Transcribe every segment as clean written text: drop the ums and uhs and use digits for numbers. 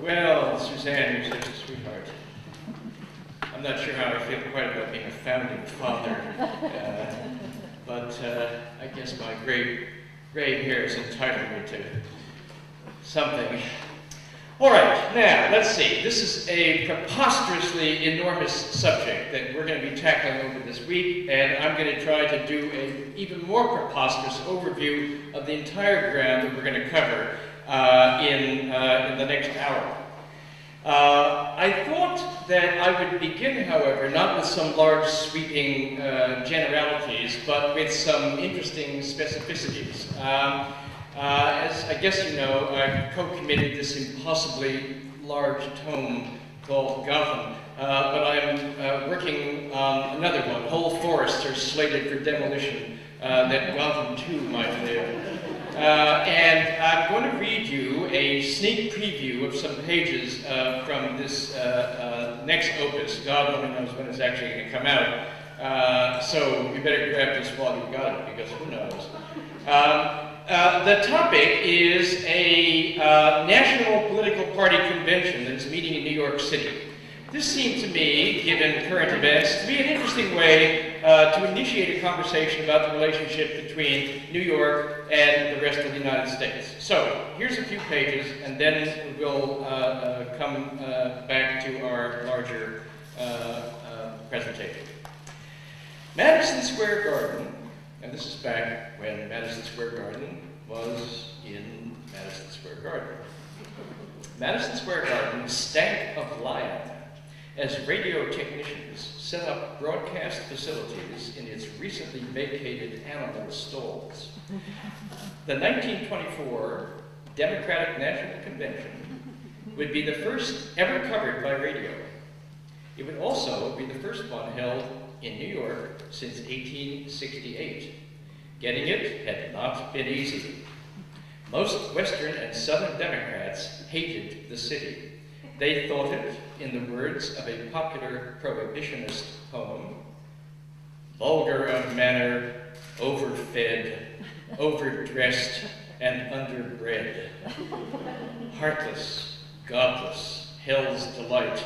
Well, Suzanne, you're such a sweetheart. I'm not sure how I feel quite about being a founding father, but I guess my gray hairs entitled me to something. All right, now, let's see. This is a preposterously enormous subject that we're going to be tackling over this week, and I'm going to try to do an even more preposterous overview of the entire ground that we're going to cover in the next hour. I thought that I would begin, however, not with some large sweeping generalities, but with some interesting specificities. As I guess you know, I co-committed this impossibly large tome called Gotham, but I'm working on another one, Whole Forests Are Slated for Demolition, that Gotham too might live. And I'm going to read you a sneak preview of some pages from this next opus. God only knows when it's actually going to come out. So you better grab this while you've got it, because who knows. The topic is a national political party convention that is meeting in New York City. This seemed to me, given current events, to be an interesting way to initiate a conversation about the relationship between New York and the rest of the United States. So, here's a few pages, and then we'll come back to our larger presentation. Madison Square Garden, and this is back when Madison Square Garden was in Madison Square Garden. Madison Square Garden stank of lion as radio technicians set up broadcast facilities in its recently vacated animal stalls. The 1924 Democratic National Convention would be the first ever covered by radio. It would also be the first one held in New York since 1868. Getting it had not been easy. Most Western and Southern Democrats hated the city. They thought it, in the words of a popular prohibitionist poem, vulgar of manner, overfed, overdressed, and underbred. Heartless, godless, hell's delight,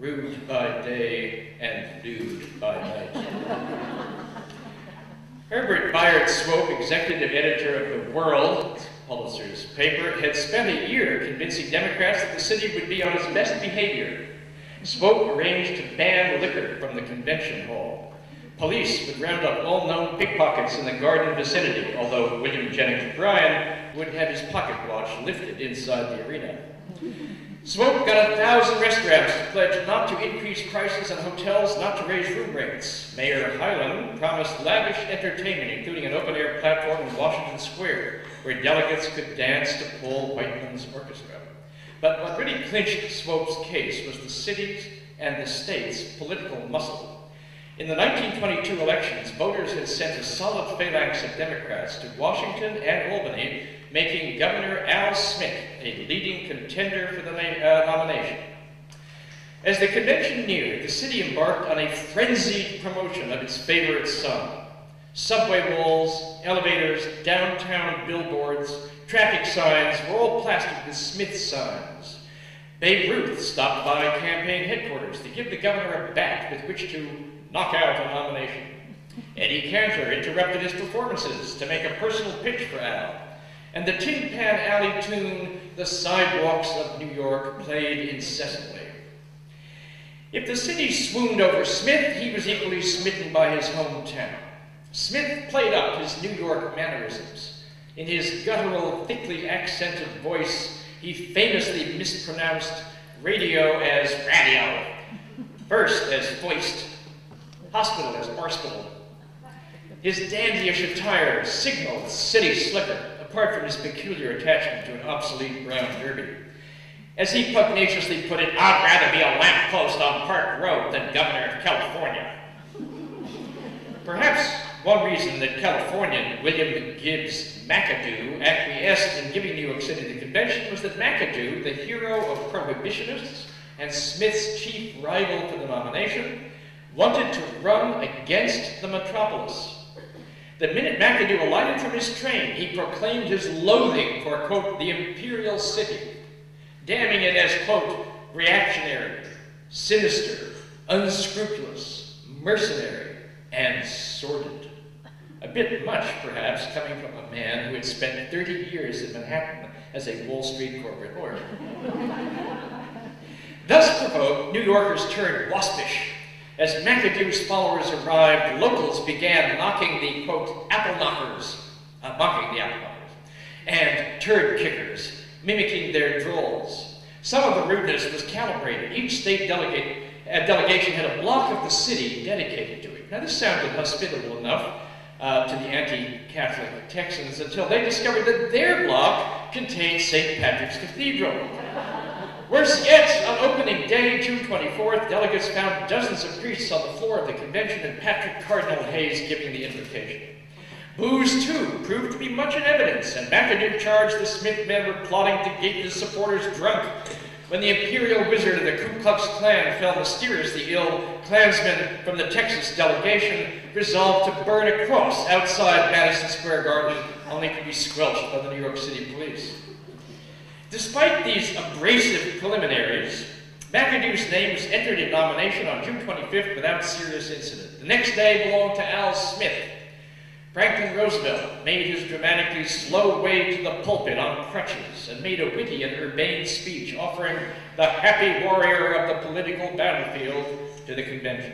rude by day and lewd by night. Herbert Bayard Swope, executive editor of The World, Pulitzer's paper, had spent a year convincing Democrats that the city would be on its best behavior. Swope arranged to ban liquor from the convention hall. Police would round up all known pickpockets in the garden vicinity, although William Jennings Bryan would have his pocket watch lifted inside the arena. Swope got 1,000 restaurants to pledge not to increase prices and hotels not to raise room rates. Mayor Hyland promised lavish entertainment, including an open-air platform in Washington Square, where delegates could dance to Paul Whiteman's orchestra. But what really clinched Swope's case was the city's and the state's political muscle. In the 1922 elections, voters had sent a solid phalanx of Democrats to Washington and Albany, making Governor Al Smith a leading contender for the nomination. As the convention neared, the city embarked on a frenzied promotion of its favorite son. Subway walls, elevators, downtown billboards, traffic signs were all plastered with Smith signs. Babe Ruth stopped by campaign headquarters to give the governor a bat with which to knock out a nomination. Eddie Cantor interrupted his performances to make a personal pitch for Al. And the Tin Pan Alley tune, The Sidewalks of New York, played incessantly. If the city swooned over Smith, he was equally smitten by his hometown. Smith played up his New York mannerisms. In his guttural, thickly accented voice, he famously mispronounced radio as radio, first as foist, hospital as arspital. His dandyish attire signaled city slicker, apart from his peculiar attachment to an obsolete brown derby. As he pugnaciously put it, I'd rather be a lamppost on Park Road than governor of California. Perhaps one reason that Californian William Gibbs McAdoo acquiesced in giving New York City the convention was that McAdoo, the hero of prohibitionists and Smith's chief rival for the nomination, wanted to run against the metropolis. The minute McAdoo alighted from his train, he proclaimed his loathing for, quote, the imperial city. damning it as, quote, reactionary, sinister, unscrupulous, mercenary, and sordid. A bit much, perhaps, coming from a man who had spent 30 years in Manhattan as a Wall Street corporate lawyer. Thus provoked, New Yorkers turned waspish. As McAdoo's followers arrived, locals began knocking the, quote, apple knockers, mocking the apple knockers, and turd kickers, mimicking their drawls. Some of the rudeness was calibrated. Each state delegation had a block of the city dedicated to it. Now, this sounded hospitable enough to the anti-Catholic Texans until they discovered that their block contained St. Patrick's Cathedral. Worse yet, on opening day, June 24th, delegates found dozens of priests on the floor of the convention and Patrick Cardinal Hayes giving the invocation. Booze, too, proved to be much in evidence, and McAdoo charged the Smith men were plotting to get his supporters drunk. When the imperial wizard of the Ku Klux Klan fell mysteriously ill, Klansmen from the Texas delegation resolved to burn a cross outside Madison Square Garden, only to be squelched by the New York City police. Despite these abrasive preliminaries, McAdoo's name was entered in nomination on June 25th without serious incident. The next day belonged to Al Smith. Franklin Roosevelt made his dramatically slow way to the pulpit on crutches and made a witty and urbane speech offering the happy warrior of the political battlefield to the convention.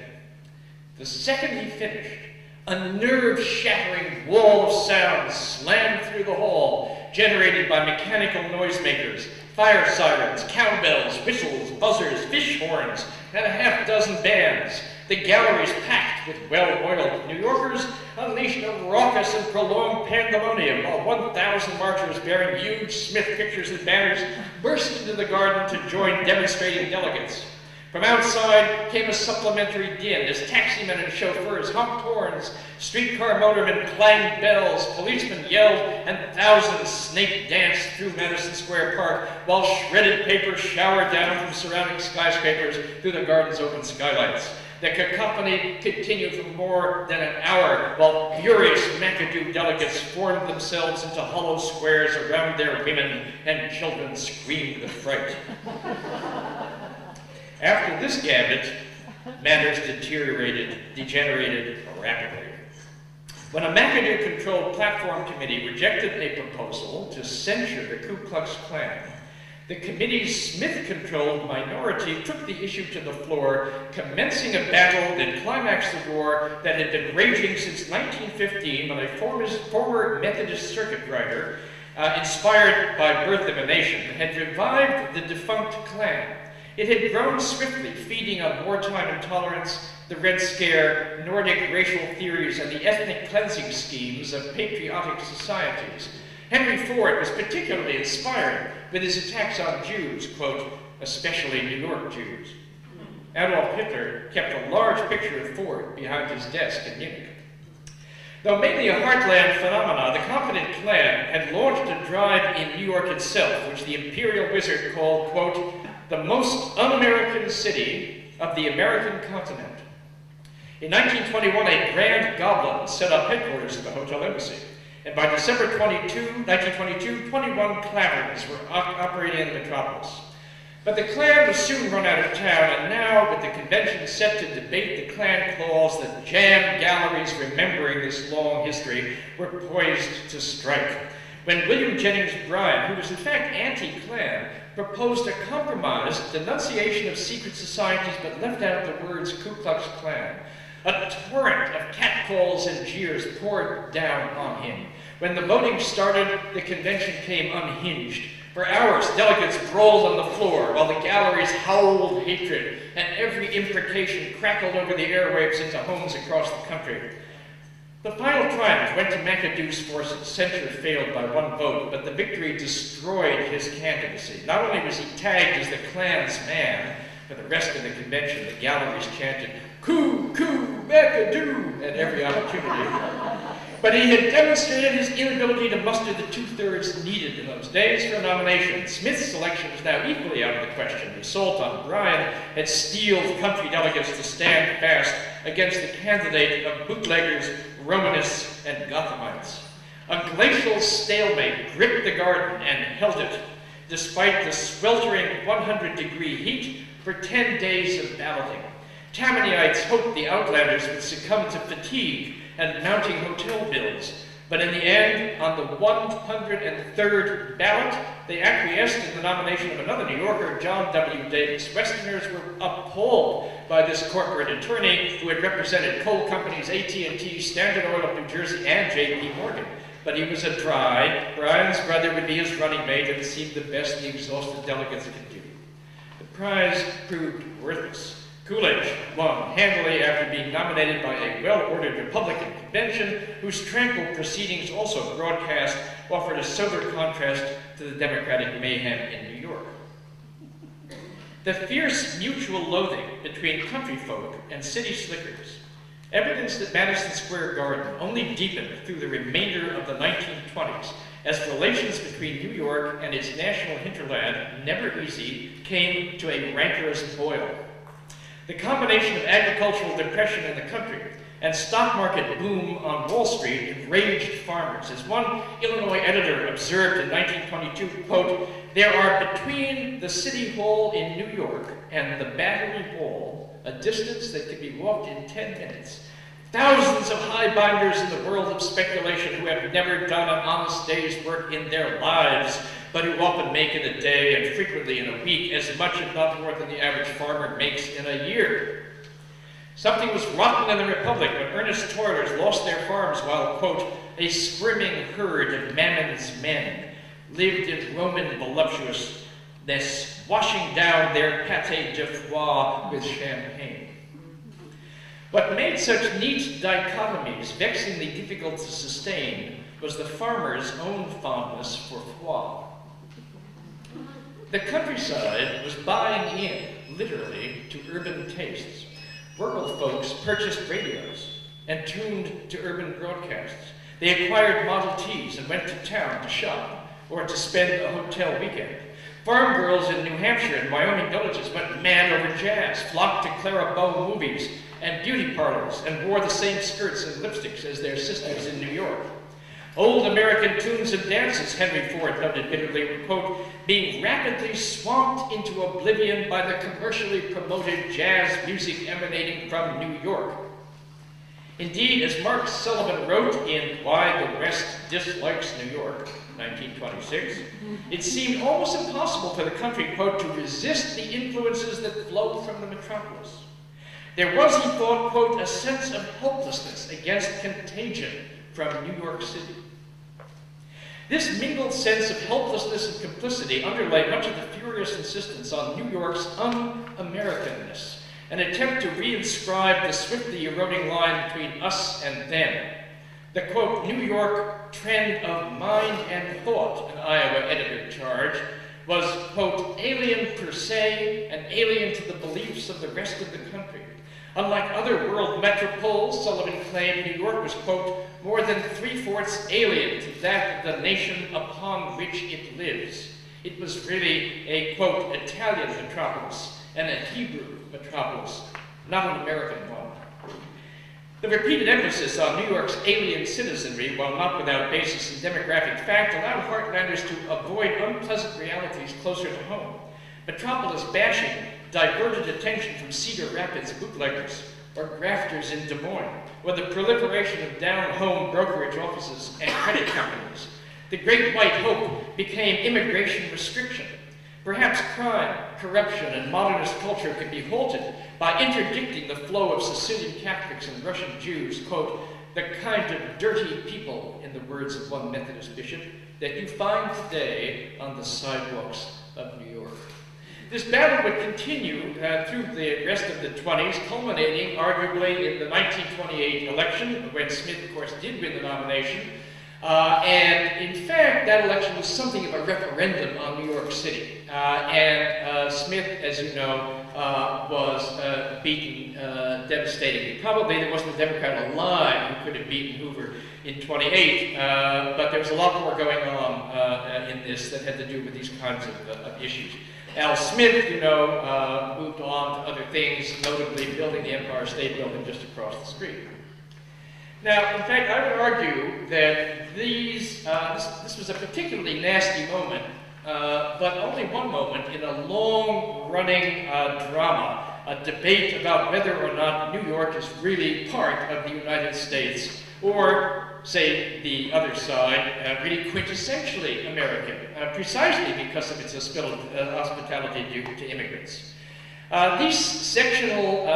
The second he finished, a nerve-shattering wall of sound slammed through the hall, generated by mechanical noisemakers, fire sirens, cowbells, whistles, buzzers, fish horns, and a half-dozen bands. The galleries packed with well-oiled New Yorkers unleashed a raucous and prolonged pandemonium while 1,000 marchers bearing huge Smith pictures and banners burst into the garden to join demonstrating delegates. From outside came a supplementary din as taximen and chauffeurs honked horns, streetcar motormen clanged bells, policemen yelled, and thousands snake danced through Madison Square Park while shredded paper showered down from surrounding skyscrapers through the garden's open skylights. The cacophony continued for more than an hour while furious McAdoo delegates formed themselves into hollow squares around their women, and children screamed with fright. After this gambit, matters degenerated rapidly. When a McAdoo-controlled platform committee rejected a proposal to censure the Ku Klux Klan, the committee's Smith-controlled minority took the issue to the floor, commencing a battle that climaxed the war that had been raging since 1915 when a former Methodist circuit rider, inspired by Birth of a Nation, had revived the defunct Klan. It had grown swiftly, feeding on wartime intolerance, the Red Scare, Nordic racial theories, and the ethnic cleansing schemes of patriotic societies. Henry Ford was particularly inspired with his attacks on Jews, quote, especially New York Jews. Adolf Hitler kept a large picture of Ford behind his desk in Munich. Though mainly a heartland phenomena, the confident Klan had launched a drive in New York itself, which the imperial wizard called, quote, the most un-American city of the American continent. In 1921, a grand goblin set up headquarters at the Hotel Embassy. And by December 1922, 21 Klaners were operating in the metropolis. But the Klan was soon run out of town, and now, with the convention set to debate the Klan clause that jammed galleries remembering this long history, were poised to strike. When William Jennings Bryan, who was in fact anti-Klan, proposed a compromise denunciation of secret societies but left out the words Ku Klux Klan, a torrent of catcalls and jeers poured down on him. When the voting started, the convention came unhinged. For hours, delegates brawled on the floor while the galleries howled hatred, and every imprecation crackled over the airwaves into homes across the country. The final triumph went to McAdoo's forces. Censure failed by one vote, but the victory destroyed his candidacy. Not only was he tagged as the Klan's man, for the rest of the convention, the galleries chanted, "Ku, Ku, McAdoo," at every opportunity. But he had demonstrated his inability to muster the two-thirds needed in those days for a nomination. Smith's selection was now equally out of the question. The assault on Bryan had steeled country delegates to stand fast against the candidate of bootleggers, Romanists, and Gothamites. A glacial stalemate gripped the garden and held it. despite the sweltering 100-degree heat, for 10 days of balloting. Tammanites hoped the Outlanders would succumb to fatigue and mounting hotel bills, but in the end, on the 103rd ballot, they acquiesced in the nomination of another New Yorker, John W. Davis. Westerners were appalled by this corporate attorney who had represented coal companies AT&T, Standard Oil of New Jersey, and J.P. Morgan. But he was a dry. Bryan's brother would be his running mate, and it seemed the best the exhausted delegates could do. The prize proved worthless. Coolidge won handily after being nominated by a well-ordered Republican convention whose tranquil proceedings, also broadcast, offered a sober contrast to the Democratic mayhem in New York. The fierce mutual loathing between country folk and city slickers, evidenced at Madison Square Garden, only deepened through the remainder of the 1920s as relations between New York and its national hinterland, never easy, came to a rancorous boil. The combination of agricultural depression in the country and stock market boom on Wall Street enraged farmers. As one Illinois editor observed in 1922, quote, "There are between the City Hall in New York and the Battery Wall a distance that can be walked in 10 minutes. Thousands of highbinders in the world of speculation who have never done an honest day's work in their lives, but who often make in a day and frequently in a week as much, if not more, than the average farmer makes in a year." Something was rotten in the Republic when earnest toilers lost their farms while, quote, "a squirming herd of Mammon's men lived in Roman voluptuousness, washing down their pâté de foie with champagne." What made such neat dichotomies vexingly difficult to sustain was the farmer's own fondness for foie. The countryside was buying in, literally, to urban tastes. Rural folks purchased radios and tuned to urban broadcasts. They acquired Model Ts and went to town to shop or to spend a hotel weekend. Farm girls in New Hampshire and Wyoming villages went mad over jazz, flocked to Clara Bow movies and beauty parlors, and wore the same skirts and lipsticks as their sisters in New York. Old American tunes and dances, Henry Ford noted bitterly, were, quote, "being rapidly swamped into oblivion by the commercially promoted jazz music emanating from New York." Indeed, as Mark Sullivan wrote in Why the West Dislikes New York, 1926, it seemed almost impossible for the country, quote, "to resist the influences that flow from the metropolis. There was, he thought, quote, "a sense of helplessness against contagion from New York City." This mingled sense of helplessness and complicity underlay much of the furious insistence on New York's un-Americanness, an attempt to reinscribe the swiftly eroding line between us and them. The, quote, "New York trend of mind and thought," an Iowa editor charged, was, quote, "alien per se and alien to the beliefs of the rest of the country. Unlike other world metropoles," Sullivan claimed, "New York was, quote, more than 3/4 alien to that of the nation upon which it lives. It was really a, quote, Italian metropolis and a Hebrew metropolis, not an American one." The repeated emphasis on New York's alien citizenry, while not without basis in demographic fact, allowed Heartlanders to avoid unpleasant realities closer to home. Metropolis bashing diverted attention from Cedar Rapids bootleggers or grafters in Des Moines, or the proliferation of down-home brokerage offices and credit companies. The great white hope became immigration restriction. Perhaps crime, corruption, and modernist culture could be halted by interdicting the flow of Sicilian Catholics and Russian Jews, quote, "the kind of dirty people," in the words of one Methodist bishop, "that you find today on the sidewalks of New York." This battle would continue through the rest of the 20s, culminating arguably in the 1928 election, when Smith, of course, did win the nomination. And in fact, that election was something of a referendum on New York City. And Smith, as you know, was beaten devastatingly. Probably there wasn't a Democrat alive who could have beaten Hoover in 28, but there was a lot more going on in this that had to do with these kinds of issues. Al Smith, you know, moved on to other things, notably building the Empire State Building just across the street. Now, in fact, I would argue that this was a particularly nasty moment but only one moment in a long-running drama, a debate about whether or not New York is really part of the United States, or, say, the other side, really quintessentially American, precisely because of its hospitality due to immigrants. These sectional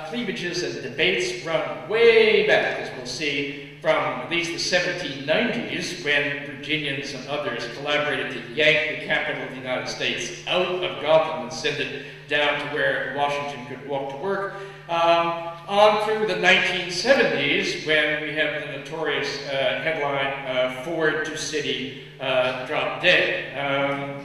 cleavages and debates run way back, as we'll see, from at least the 1790s, when Virginians and others collaborated to yank the capital of the United States out of Gotham and send it down to where Washington could walk to work, on through the 1970s, when we have the notorious headline, Forward to City, Drop Dead.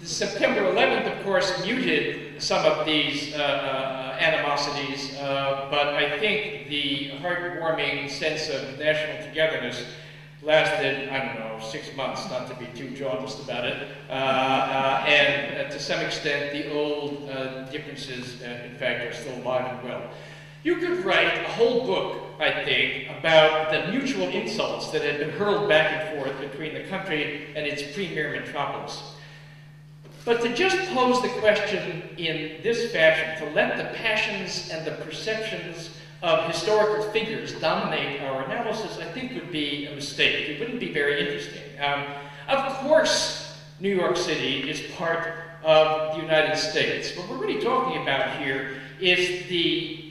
September 11th, of course, muted some of these animosities, but I think the heartwarming sense of national togetherness lasted, I don't know, 6 months, not to be too jaundiced about it, and to some extent the old differences, in fact, are still alive and well. You could write a whole book, I think, about the mutual insults that had been hurled back and forth between the country and its premier metropolis. But to just pose the question in this fashion, to let the passions and the perceptions of historical figures dominate our analysis, I think would be a mistake. It wouldn't be very interesting. Of course, New York City is part of the United States. What we're really talking about here is the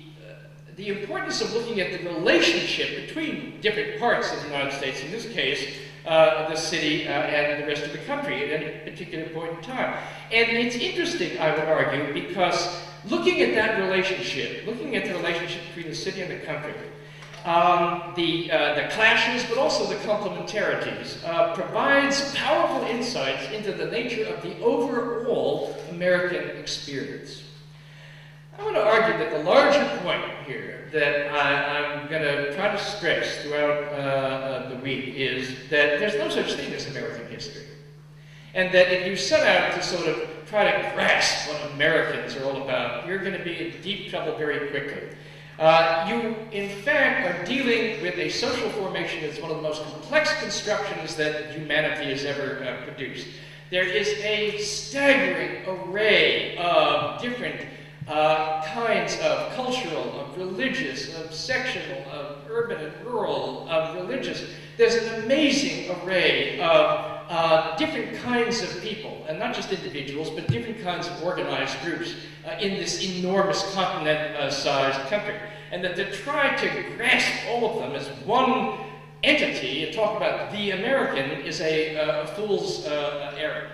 importance of looking at the relationship between different parts of the United States, in this case, the city and the rest of the country at any particular point in time. And it's interesting, I would argue, because looking at that relationship, looking at the relationship between the city and the country, the clashes, but also the complementarities, provides powerful insights into the nature of the overall American experience. I want to argue that the larger point here that I'm going to try to stress throughout the week is that there's no such thing as American history. And that if you set out to sort of try to grasp what Americans are all about, you're going to be in deep trouble very quickly. You, in fact, are dealing with a social formation that's one of the most complex constructions that humanity has ever produced. There is a staggering array of different kinds of cultural, of religious, of sectional, of urban and rural, of religious. There's an amazing array of different kinds of people, and not just individuals, but different kinds of organized groups in this enormous continent-sized country. And that to try to grasp all of them as one entity and talk about the American is a fool's errand.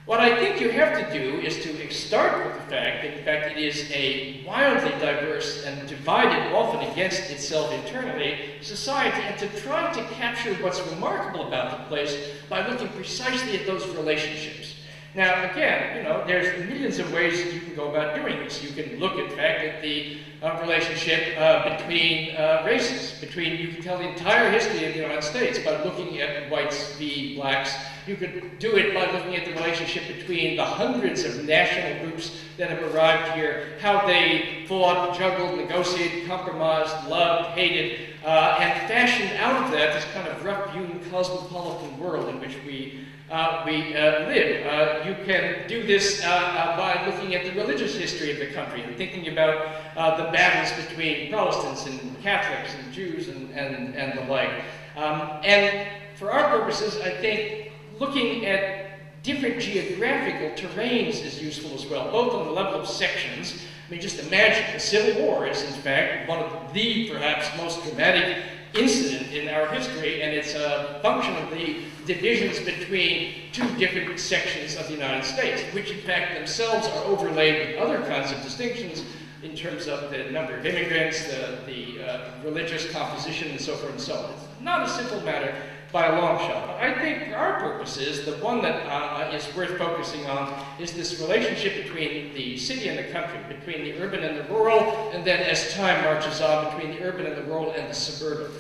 What I think you have to do is to start with the fact that, in fact, it is a wildly diverse and divided, often against itself internally, society, and to try to capture what's remarkable about the place by looking precisely at those relationships. Now, again, you know, there's millions of ways that you can go about doing this. You can look, in fact, at the relationship between races. You can tell the entire history of the United States by looking at whites v. blacks. You could do it by looking at the relationship between the hundreds of national groups that have arrived here, how they fought, juggled, negotiated, compromised, loved, hated, and fashioned out of that this kind of rough-hewn cosmopolitan world in which we live. You can do this by looking at the religious history of the country and thinking about the battles between Protestants and Catholics and Jews and the like. And for our purposes, I think looking at different geographical terrains is useful as well, both on the level of sections. I mean, just imagine the Civil War is, in fact, one of the perhaps most dramatic incident in our history, and it's a function of the divisions between two different sections of the United States, which in fact themselves are overlaid with other kinds of distinctions in terms of the number of immigrants, the religious composition, and so forth and so on. It's not a simple matter by a long shot. But I think for our purposes, the one that is worth focusing on is this relationship between the city and the country, between the urban and the rural, and then as time marches on, between the urban and the rural and the suburban.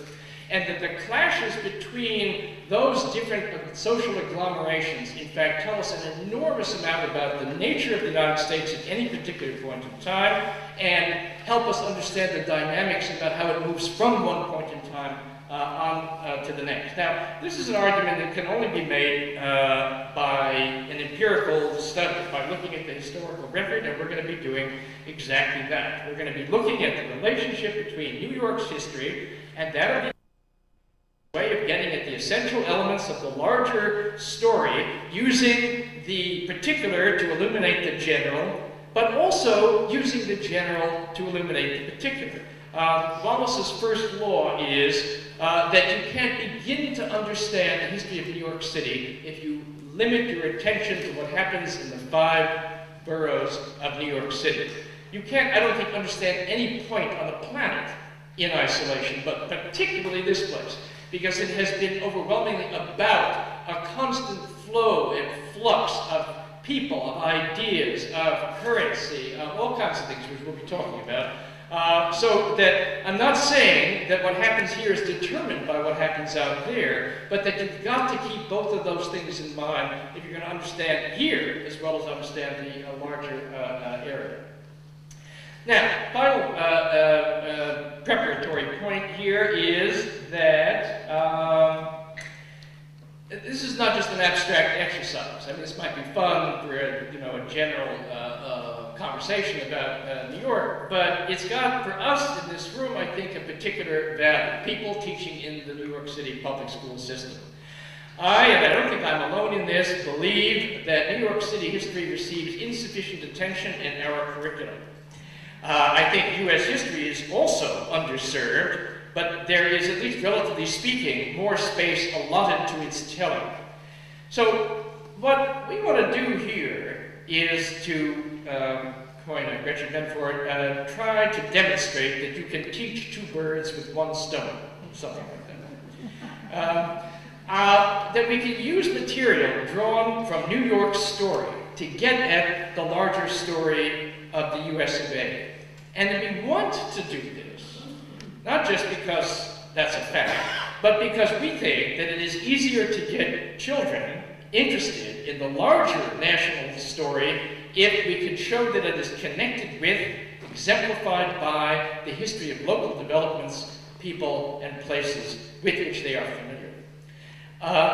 And that the clashes between those different social agglomerations, in fact, tell us an enormous amount about the nature of the United States at any particular point in time, and help us understand the dynamics about how it moves from one point in time to the next. Now, this is an argument that can only be made by an empirical study, by looking at the historical record, and we're going to be doing exactly that. We're going to be looking at the relationship between New York's history and that of the way of getting at the essential elements of the larger story, using the particular to illuminate the general, but also using the general to illuminate the particular. Wallace's first law is that you can't begin to understand the history of New York City if you limit your attention to what happens in the 5 boroughs of New York City. You can't, I don't think, understand any point on the planet in isolation, but particularly this place, because it has been overwhelmingly about a constant flow and flux of people, of ideas, of currency, of all kinds of things, which we'll be talking about. So that I'm not saying that what happens here is determined by what happens out there, but that you've got to keep both of those things in mind if you're going to understand here as well as understand the larger area. Now, final preparatory point here is that this is not just an abstract exercise. I mean, this might be fun for a general conversation about New York, but it's got, for us in this room, I think, a particular value. People teaching in the New York City public school system. And I don't think I'm alone in this, believe that New York City history receives insufficient attention in our curriculum. I think US history is also underserved, but there is, at least relatively speaking, more space allotted to its telling. So what we want to do here is to, coin a Gretchen Benford, try to demonstrate that you can teach 2 birds with 1 stone, something like that. That we can use material drawn from New York's story to get at the larger story of the US of A. And we want to do this, not just because that's a fact, but because we think that it is easier to get children interested in the larger national story if we can show that it is connected with, exemplified by, the history of local developments, people, and places with which they are familiar.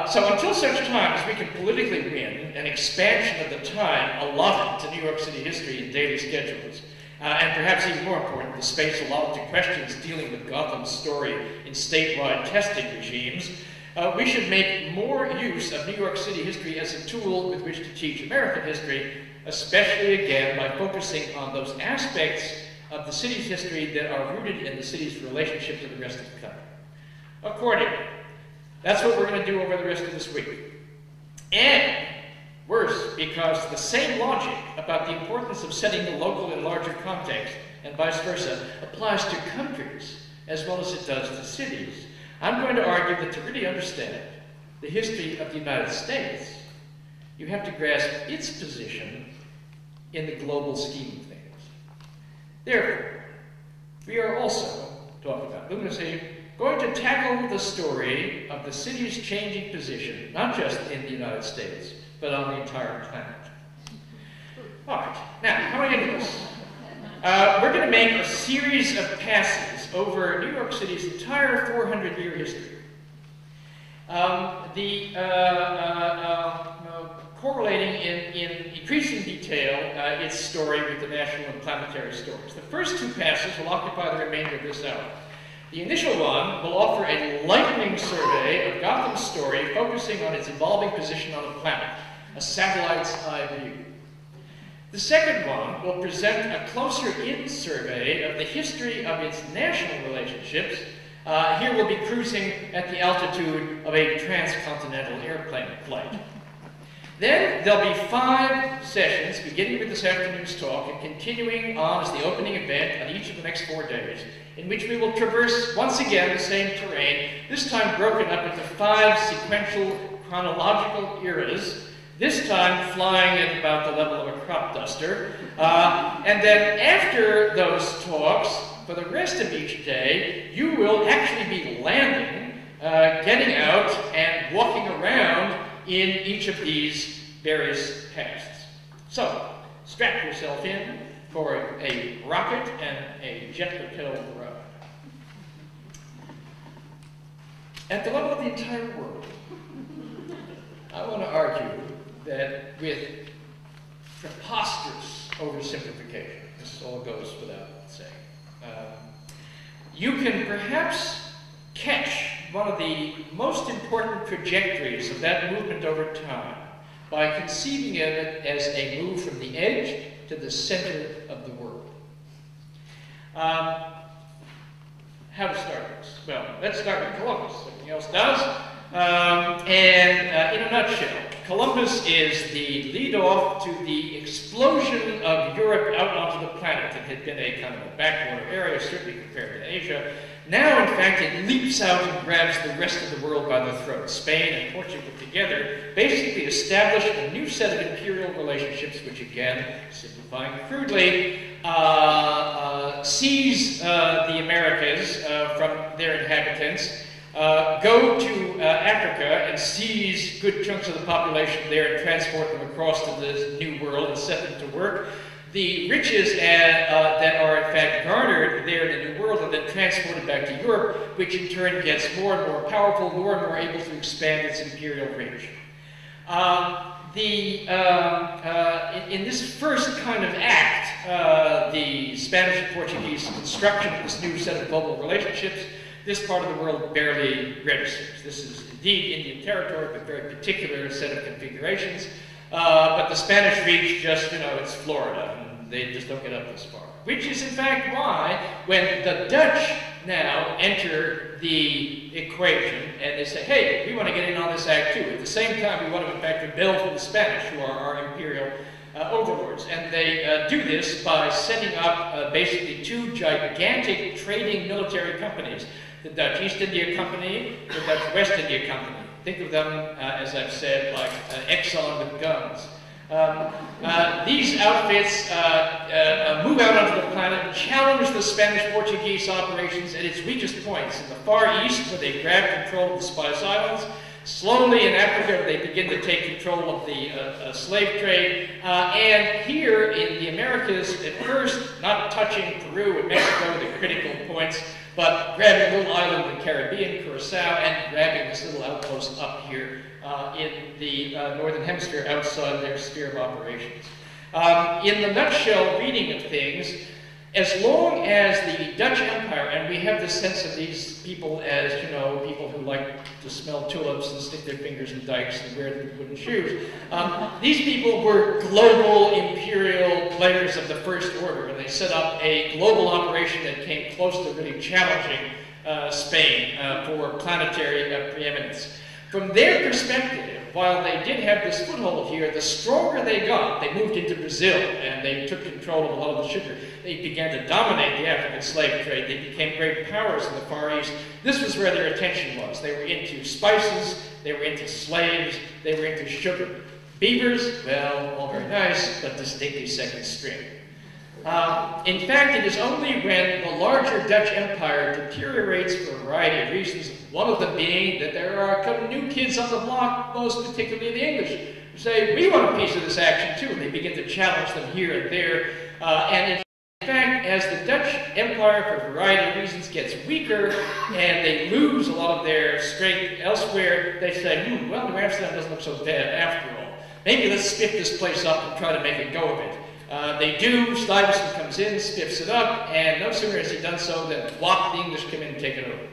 So until such time as we can politically win an expansion of the time allotted to New York City history in daily schedules, and perhaps even more important, the space allotted to questions dealing with Gotham's story in statewide testing regimes, we should make more use of New York City history as a tool with which to teach American history, especially again by focusing on those aspects of the city's history that are rooted in the city's relationship to the rest of the country. Accordingly, that's what we're going to do over the rest of this week. And worse, because the same logic about the importance of setting the local and larger context, and vice versa, applies to countries as well as it does to cities. I'm going to argue that to really understand the history of the United States, you have to grasp its position in the global scheme of things. Therefore, we are also, talking about lunacy, going to tackle the story of the city's changing position, not just in the United States, but on the entire planet. All right, now, how are we going to do this? We're going to make a series of passes over New York City's entire 400-year history. Correlating in increasing detail its story with the national and planetary stories. The first 2 passes will occupy the remainder of this hour. The initial one will offer a lightning survey of Gotham's story, focusing on its evolving position on the planet, a satellite's eye view. The second one will present a closer-in survey of the history of its national relationships. Here we'll be cruising at the altitude of a transcontinental airplane flight. Then there'll be 5 sessions, beginning with this afternoon's talk and continuing on as the opening event on each of the next 4 days, in which we will traverse once again the same terrain, this time broken up into 5 sequential chronological eras, this time flying at about the level of a crop duster. And then after those talks, for the rest of each day, you will actually be landing, getting out and walking around in each of these various paths. So, strap yourself in for a rocket and a jet-propelled ride. at the level of the entire world, I want to argue that with preposterous oversimplification, this all goes without saying, you can perhaps catch one of the most important trajectories of that movement over time by conceiving of it as a move from the edge to the center of the world. How to start this? Well, let's start with Columbus. Everything else does. In a nutshell, Columbus is the lead-off to the explosion of Europe out onto the planet. It had been a kind of a backwater area, certainly compared to Asia. Now, in fact, it leaps out and grabs the rest of the world by the throat. Spain and Portugal together basically establish a new set of imperial relationships, which again, simplifying crudely, seize the Americas from their inhabitants, go to Africa and seize good chunks of the population there and transport them across to the New World and set them to work. The riches that are in fact garnered there in the New World are then transported back to Europe, which in turn gets more and more powerful, more and more able to expand its imperial reach. In this first kind of act, the Spanish and Portuguese construction of this new set of global relationships, this part of the world barely registers. This is indeed Indian territory, but very particular set of configurations. But the Spanish reach just, it's Florida, and they just don't get up this far. Which is in fact why, when the Dutch now enter the equation, and they say, hey, we want to get in on this act too. At the same time, we want to in fact rebel from the Spanish, who are our imperial overlords. And they do this by setting up basically two gigantic trading military companies. The Dutch East India Company, the Dutch West India Company. Think of them, as I've said, like Exxon with guns. These outfits move out onto the planet, challenge the Spanish-Portuguese operations at its weakest points. In the Far East, where they grab control of the Spice Islands. Slowly in Africa, they begin to take control of the slave trade. And here in the Americas, at first, not touching Peru and Mexico, the critical points, but grabbing a little island in the Caribbean, Curacao, and grabbing this little outpost up here in the Northern Hemisphere outside their sphere of operations. In the nutshell reading of things, as long as the Dutch Empire, and we have the sense of these people as, people who like to smell tulips and stick their fingers in dikes and wear wooden shoes, these people were global imperial players of the first order, and they set up a global operation that came close to really challenging Spain for planetary preeminence. From their perspective, while they did have this foothold here, the stronger they got, they moved into Brazil and they took control of a lot of the sugar. They began to dominate the African slave trade. They became great powers in the Far East. This was where their attention was. They were into spices, they were into slaves, they were into sugar. Beavers, well, all very nice, but distinctly second string. In fact, it is only when the larger Dutch Empire deteriorates for a variety of reasons, one of them being that there are a couple new kids on the block, most particularly the English, who say, we want a piece of this action too, and they begin to challenge them here and there. And in fact, as the Dutch Empire, for a variety of reasons, gets weaker, and they lose a lot of their strength elsewhere, they say, well, New Amsterdam doesn't look so bad after all. Maybe let's spiff this place up and try to make a go of it. They do, Stuyvesant comes in, spiffs it up, and no sooner has he done so than whop, the English come in and take it over.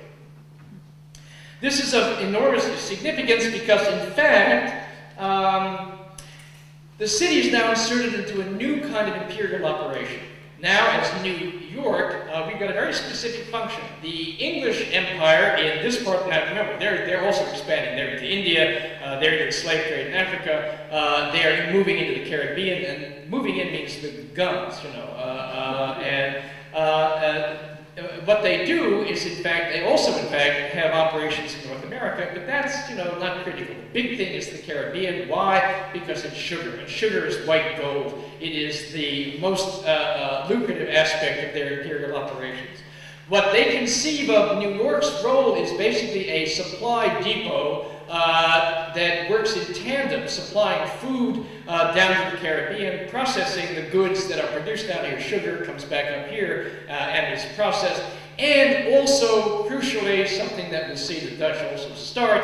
This is of enormous significance because, in fact, the city is now inserted into a new kind of imperial operation. Now, as New York, we've got a very specific function. The English Empire in this part, now remember, they're also expanding. They're into India, they're into the slave trade in Africa, they're moving into the Caribbean, and moving in means the guns, what they do is, in fact, they also, in fact, have operations in North America, but that's, not critical. The big thing is the Caribbean. Why? Because it's sugar, and sugar is white gold. It is the most lucrative aspect of their imperial operations. What they conceive of New York's role is basically a supply depot that works in tandem, supplying food down to the Caribbean, processing the goods that are produced down here. Sugar comes back up here and is processed. and also, crucially, something that we'll see the Dutch also start,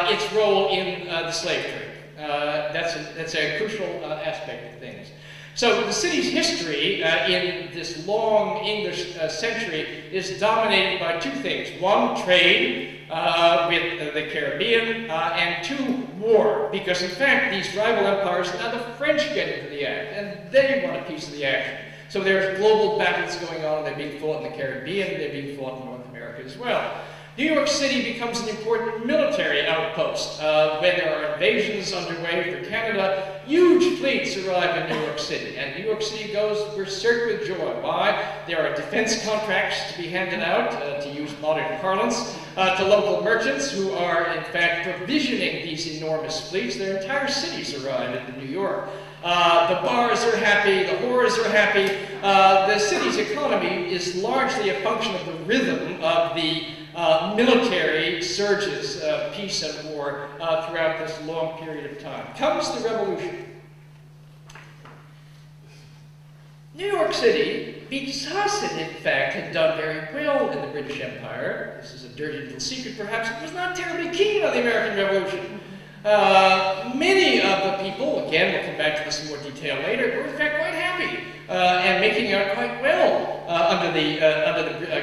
its role in the slave trade. That's a crucial aspect of things. So the city's history in this long English century is dominated by two things. One, trade with the Caribbean, and two, war. Because in fact, these rival empires, now the French get into the act, and they want a piece of the action. So there's global battles going on. They're being fought in the Caribbean, they're being fought in North America as well. New York City becomes an important military outpost. When there are invasions underway for Canada, huge fleets arrive in New York City. And New York City goes berserk with joy. Why? There are defense contracts to be handed out, to use modern parlance, to local merchants who are, in fact, provisioning these enormous fleets. Their entire cities arrive into New York. The bars are happy, the whores are happy. The city's economy is largely a function of the rhythm of the military surges, peace and war, throughout this long period of time. Comes the revolution. New York City, because it in fact had done very well in the British Empire, this is a dirty little secret perhaps, it was not terribly keen on the American Revolution. Many of the people, again, we'll come back to this in more detail later, were in fact quite happy and making out quite well under the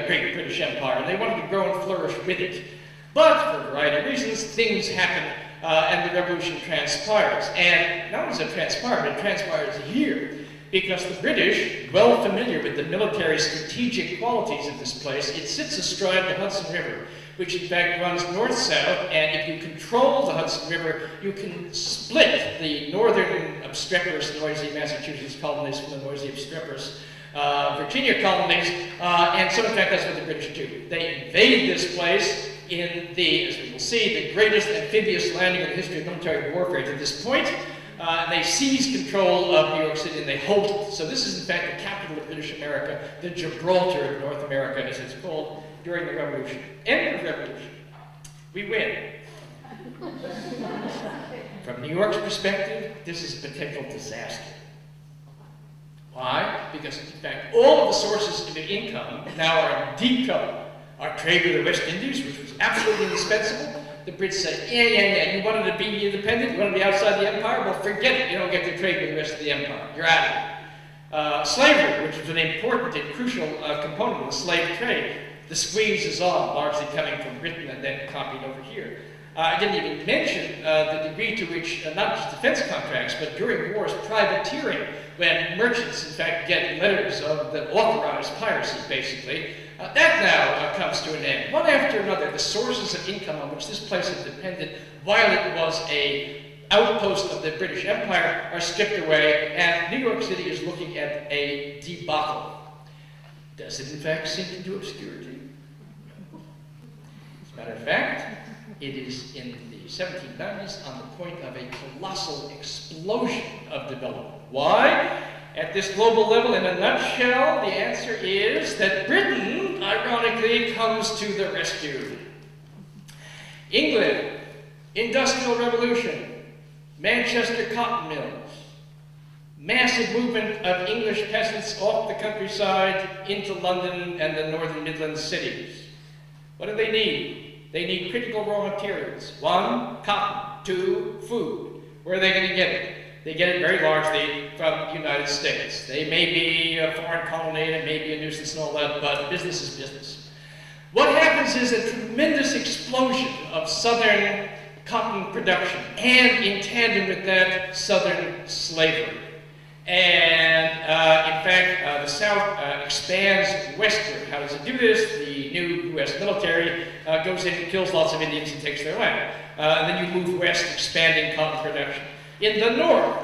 great British Empire. They wanted to grow and flourish with it. But for a variety of reasons, things happen and the revolution transpires. And not only does it transpire, but it transpires here. Because the British, well familiar with the military strategic qualities of this place, it sits astride the Hudson River, which in fact runs north-south, and if you control the Hudson River, you can split the northern obstreperous, noisy Massachusetts colonies from the noisy obstreperous Virginia colonies, and so in fact that's what the British do. They invade this place in the, as we will see, the greatest amphibious landing in the history of military warfare to this point. They seize control of New York City and they hold it. So this is in fact the capital of British America, the Gibraltar of North America as it's called during the Revolution. End of the Revolution. We win. From New York's perspective, this is a potential disaster. Why? Because in fact all of the sources of income now are in deep trouble. Our trade with the West Indies, which was absolutely indispensable. The Brits said, yeah, you wanted to be independent, you wanted to be outside the empire? Well, forget it, you don't get to trade with the rest of the empire. You're out of it. Slavery, which was an important and crucial component of the slave trade, the squeeze is on, largely coming from Britain and then copied over here. I didn't even mention the degree to which, not just defense contracts, but during wars, privateering, when merchants, in fact, get letters of the authorized piracy, basically. That now comes to an end. One after another, the sources of income on which this place had depended while it was an outpost of the British Empire are stripped away, and New York City is looking at a debacle. Does it in fact sink into obscurity? As a matter of fact, it is in the 1790s on the point of a colossal explosion of development. Why? At this global level, in a nutshell, the answer is that Britain, ironically, comes to the rescue. England, Industrial Revolution, Manchester cotton mills, massive movement of English peasants off the countryside into London and the northern Midland cities. What do they need? They need critical raw materials. 1, cotton. 2, food. Where are they going to get it? They get it very largely from the United States. They may be a foreign colony and may be a nuisance and all that, but business is business. What happens is a tremendous explosion of southern cotton production, and in tandem with that, southern slavery. And in fact, the South expands westward. How does it do this? The new US military goes in and kills lots of Indians and takes their land. And then you move west, expanding cotton production. In the north,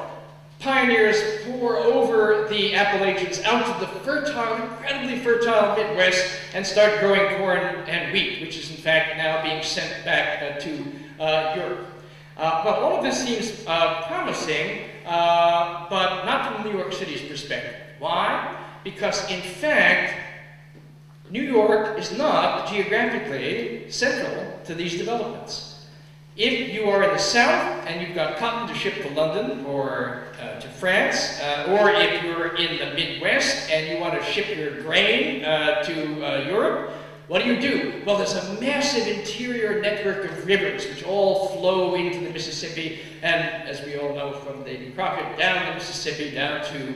pioneers pour over the Appalachians out to the fertile, incredibly fertile Midwest and start growing corn and wheat, which is in fact now being sent back to Europe. Well, all of this seems promising, but not from New York City's perspective. Why? Because in fact, New York is not geographically central to these developments. If you are in the South and you've got cotton to ship to London or to France, or if you're in the Midwest and you want to ship your grain to Europe, what do? Well, there's a massive interior network of rivers which all flow into the Mississippi, and as we all know from Davy Crockett, down the Mississippi, down to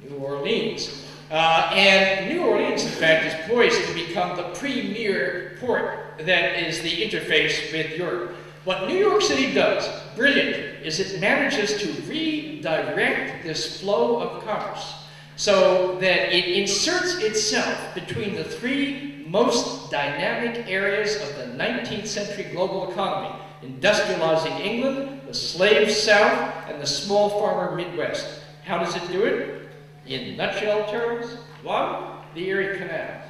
New Orleans. And New Orleans, in fact, is poised to become the premier port that is the interface with Europe. What New York City does, brilliantly, is it manages to redirect this flow of commerce so that it inserts itself between the three most dynamic areas of the 19th century global economy: industrializing England, the slave South, and the small farmer Midwest. How does it do it? In nutshell terms, one, the Erie Canal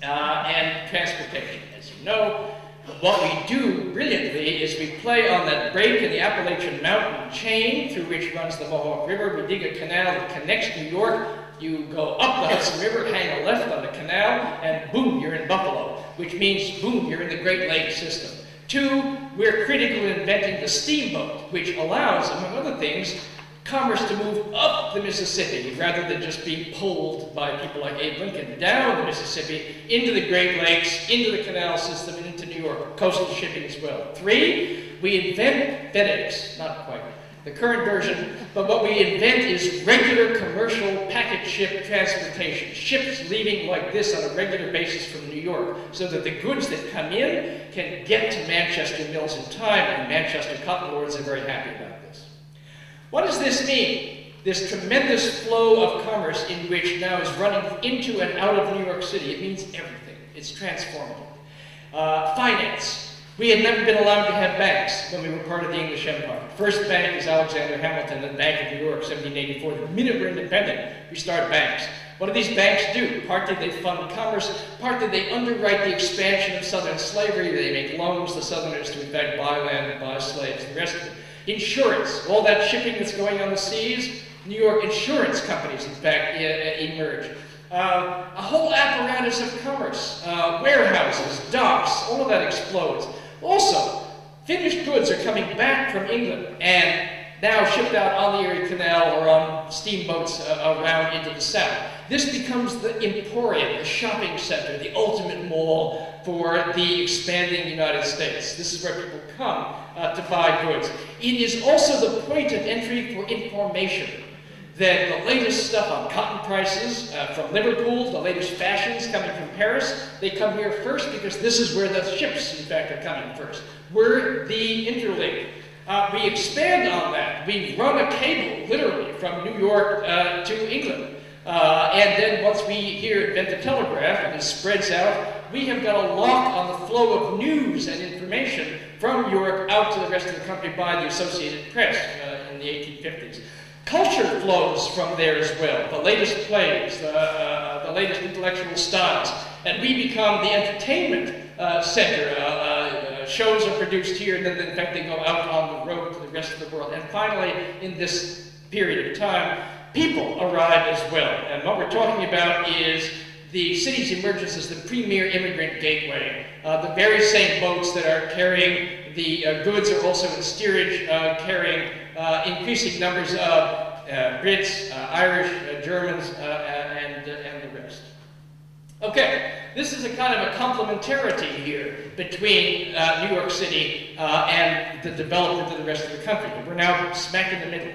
and transportation. As you know, what we do brilliantly is we play on that break in the Appalachian Mountain chain through which runs the Mohawk River. We dig a canal that connects New York. You go up the Hudson River, hang a left on the canal, and boom, you're in Buffalo, which means boom, you're in the Great Lakes system. Two, we're critical in inventing the steamboat, which allows, among other things, commerce to move up the Mississippi rather than just being pulled by people like Abe Lincoln down the Mississippi into the Great Lakes, into the canal system, and into New York, coastal shipping as well. Three, we invent FedEx, not quite the current version, but what we invent is regular commercial packet ship transportation. Ships leaving like this on a regular basis from New York, so that the goods that come in can get to Manchester mills in time, and Manchester cotton lords are very happy about this. What does this mean? This tremendous flow of commerce in which now is running into and out of New York City. It means everything. It's transformative. Finance. We had never been allowed to have banks when we were part of the English Empire. First bank is Alexander Hamilton, the Bank of New York, 1784. The minute we're independent, we start banks. What do these banks do? Partly they fund commerce, partly they underwrite the expansion of Southern slavery. They make loans to Southerners to in fact buy land and buy slaves, the rest of it. Insurance, all that shipping that's going on the seas, New York insurance companies, in fact, emerge. A whole apparatus of commerce, warehouses, docks, all of that explodes. Also, finished goods are coming back from England and now shipped out on the Erie Canal or on steamboats around into the South. This becomes the emporium, the shopping center, the ultimate mall for the expanding United States. This is where people come to buy goods. It is also the point of entry for information. That the latest stuff on cotton prices from Liverpool, the latest fashions coming from Paris, they come here first because this is where the ships, in fact, are coming first. We're the interlink. We expand on that. We run a cable, literally, from New York to England. And then once we here invent the telegraph and it spreads out, we have got a lock on the flow of news and information from Europe out to the rest of the country by the Associated Press in the 1850s. Culture flows from there as well, the latest plays, the latest intellectual styles, and we become the entertainment center. Shows are produced here, and then in fact they go out on the road to the rest of the world. And finally, in this period of time, people arrive as well. And what we're talking about is the city's emergence as the premier immigrant gateway. The very same boats that are carrying the goods are also in steerage, carrying increasing numbers of Brits, Irish, Germans, and the rest. Okay, this is a kind of a complementarity here between New York City and the development of the rest of the country. We're now smack in the middle.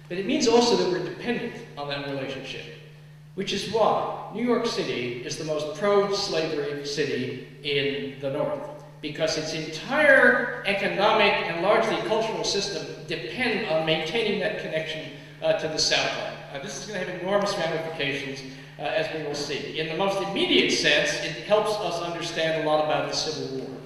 But it means also that we're dependent on that relationship, which is why New York City is the most pro-slavery city in the North, because its entire economic and largely cultural system depend on maintaining that connection to the Southland. This is going to have enormous ramifications, as we will see. In the most immediate sense, it helps us understand a lot about the Civil War.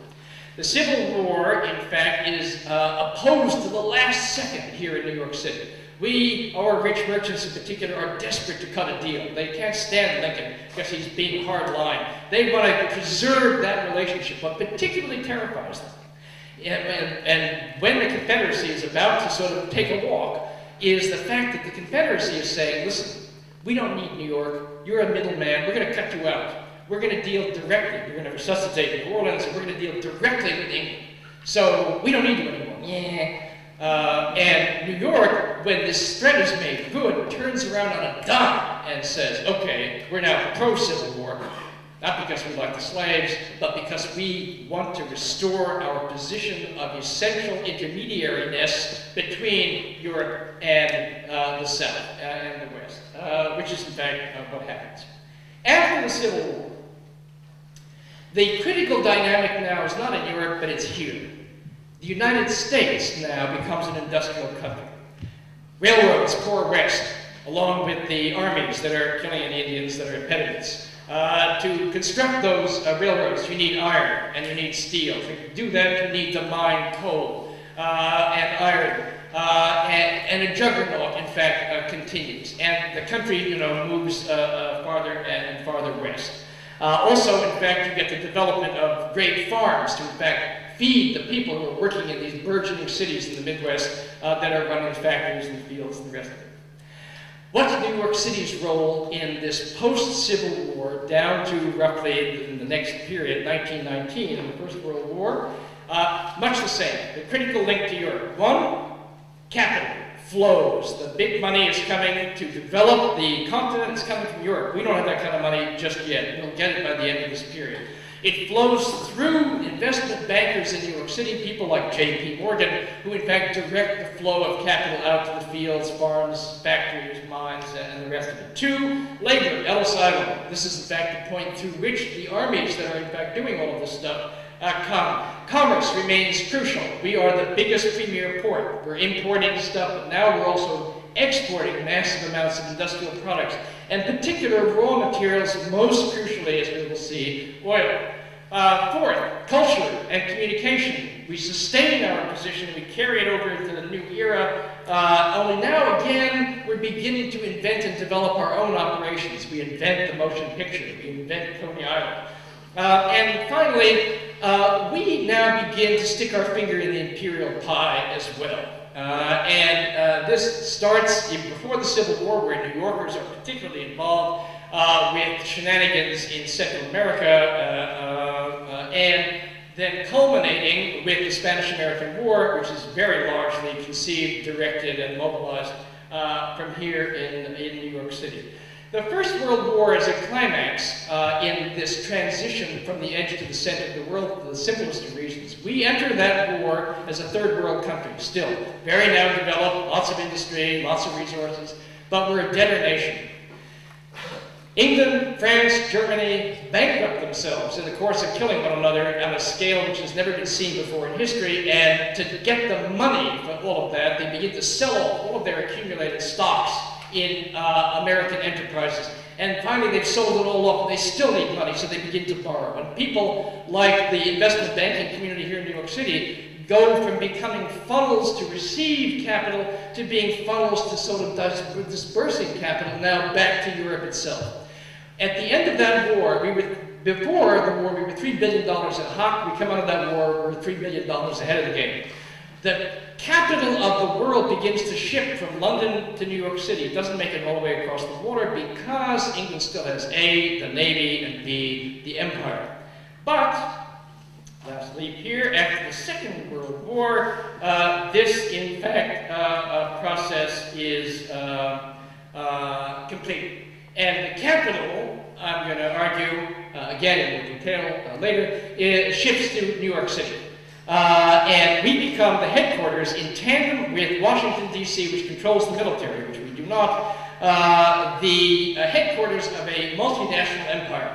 The Civil War, in fact, is opposed to the last second here in New York City. We, our rich merchants in particular, are desperate to cut a deal. They can't stand Lincoln because he's being hard-line. They want to preserve that relationship. What particularly terrifies them, and when the Confederacy is about to sort of take a walk, is the fact that the Confederacy is saying, listen, we don't need New York. You're a middleman. We're going to cut you out. We're going to deal directly. We're going to resuscitate New Orleans, and we're going to deal directly with England. So we don't need you anymore. Yeah. And New York, when this threat is made good, turns around on a dime and says, okay, we're now pro-Civil War, not because we like the slaves, but because we want to restore our position of essential intermediariness between Europe and the South and the West, which is in fact what happens. After the Civil War, the critical dynamic now is not in Europe, but it's here. The United States now becomes an industrial country. Railroads pour west, along with the armies that are killing the Indians that are impediments. To construct those railroads, you need iron and you need steel. To do that, you need to mine coal and iron. And a juggernaut, in fact, continues. And the country, moves farther and farther west. Also, in fact, you get the development of great farms to, in fact, feed the people who are working in these burgeoning cities in the Midwest that are running factories and fields and the rest of it. What's New York City's role in this post-Civil War down to roughly in the next period, 1919, in the First World War? Much the same. The critical link to Europe. One, capital flows. The big money is coming to develop the continent. It's coming from Europe. We don't have that kind of money just yet. We'll get it by the end of this period. It flows through investment bankers in New York City, people like J.P. Morgan, who in fact direct the flow of capital out to the fields, farms, factories, mines, and the rest of it. Two, labor, Ellis Island. This is in fact the point through which the armies that are in fact doing all of this stuff come. Commerce remains crucial. We are the biggest premier port. We're importing stuff, but now we're also exporting massive amounts of industrial products, and particular raw materials, most crucially, as we will see, oil. Fourth, culture and communication. We sustain our position, we carry it over into the new era, only now again we're beginning to invent and develop our own operations. We invent the motion picture, we invent Coney Island. And finally, we now begin to stick our finger in the imperial pie as well. This starts even before the Civil War, where New Yorkers are particularly involved with shenanigans in Central America, and then culminating with the Spanish-American War, which is very largely conceived, directed, and mobilized from here in New York City. The First World War is a climax in this transition from the edge to the center of the world for the simplest of reasons. We enter that war as a third world country, still. Very now developed, lots of industry, lots of resources, but we're a debtor nation. England, France, Germany bankrupt themselves in the course of killing one another on a scale which has never been seen before in history, and to get the money for all of that, they begin to sell off all of their accumulated stocks in American enterprises. And finally, they've sold it all off, and they still need money, so they begin to borrow. And people like the investment banking community here in New York City go from becoming funnels to receive capital to being funnels to sort of dispersing capital now back to Europe itself. At the end of that war, before the war, we were $3 billion in hock. We come out of that war, we're $3 billion ahead of the game. The capital of the world begins to shift from London to New York City. It doesn't make it all the way across the water because England still has A, the Navy, and B, the Empire. But, last leap here, after the Second World War, this, in fact, process is complete. And the capital, I'm going to argue, again in more detail later, shifts to New York City. And we become the headquarters in tandem with Washington, D.C., which controls the military, which we do not, the headquarters of a multinational empire.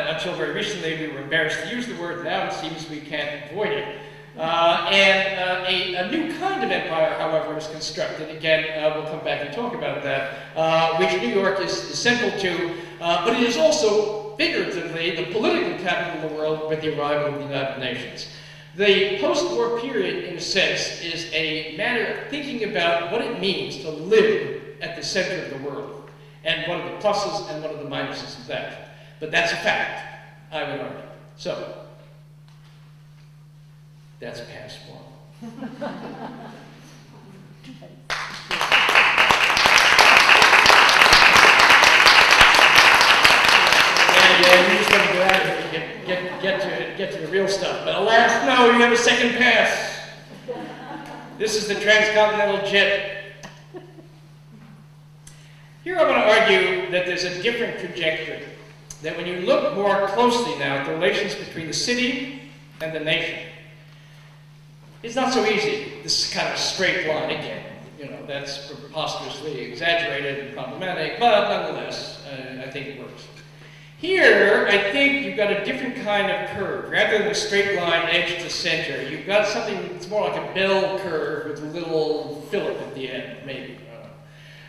Until very recently, we were embarrassed to use the word. Now it seems we can't avoid it. A new kind of empire, however, is constructed. Again, we'll come back and talk about that, which New York is central to, but it is also, figuratively, the political capital of the world with the arrival of the United Nations. The post-war period, in a sense, is a matter of thinking about what it means to live at the center of the world, and what are the pluses and what are the minuses of that. But that's a fact, I would argue. So, that's past one. And we just want to go out and get to the real stuff. But alas, no, know you have a second pass. This is the transcontinental jet. Here I want to argue that there's a different trajectory. That when you look more closely now at the relations between the city and the nation, it's not so easy, this kind of straight line again. You know, that's preposterously exaggerated and problematic, but nonetheless, I think it works. Here, I think you've got a different kind of curve. Rather than a straight line edge to center, you've got something that's more like a bell curve with a little fillip at the end, maybe.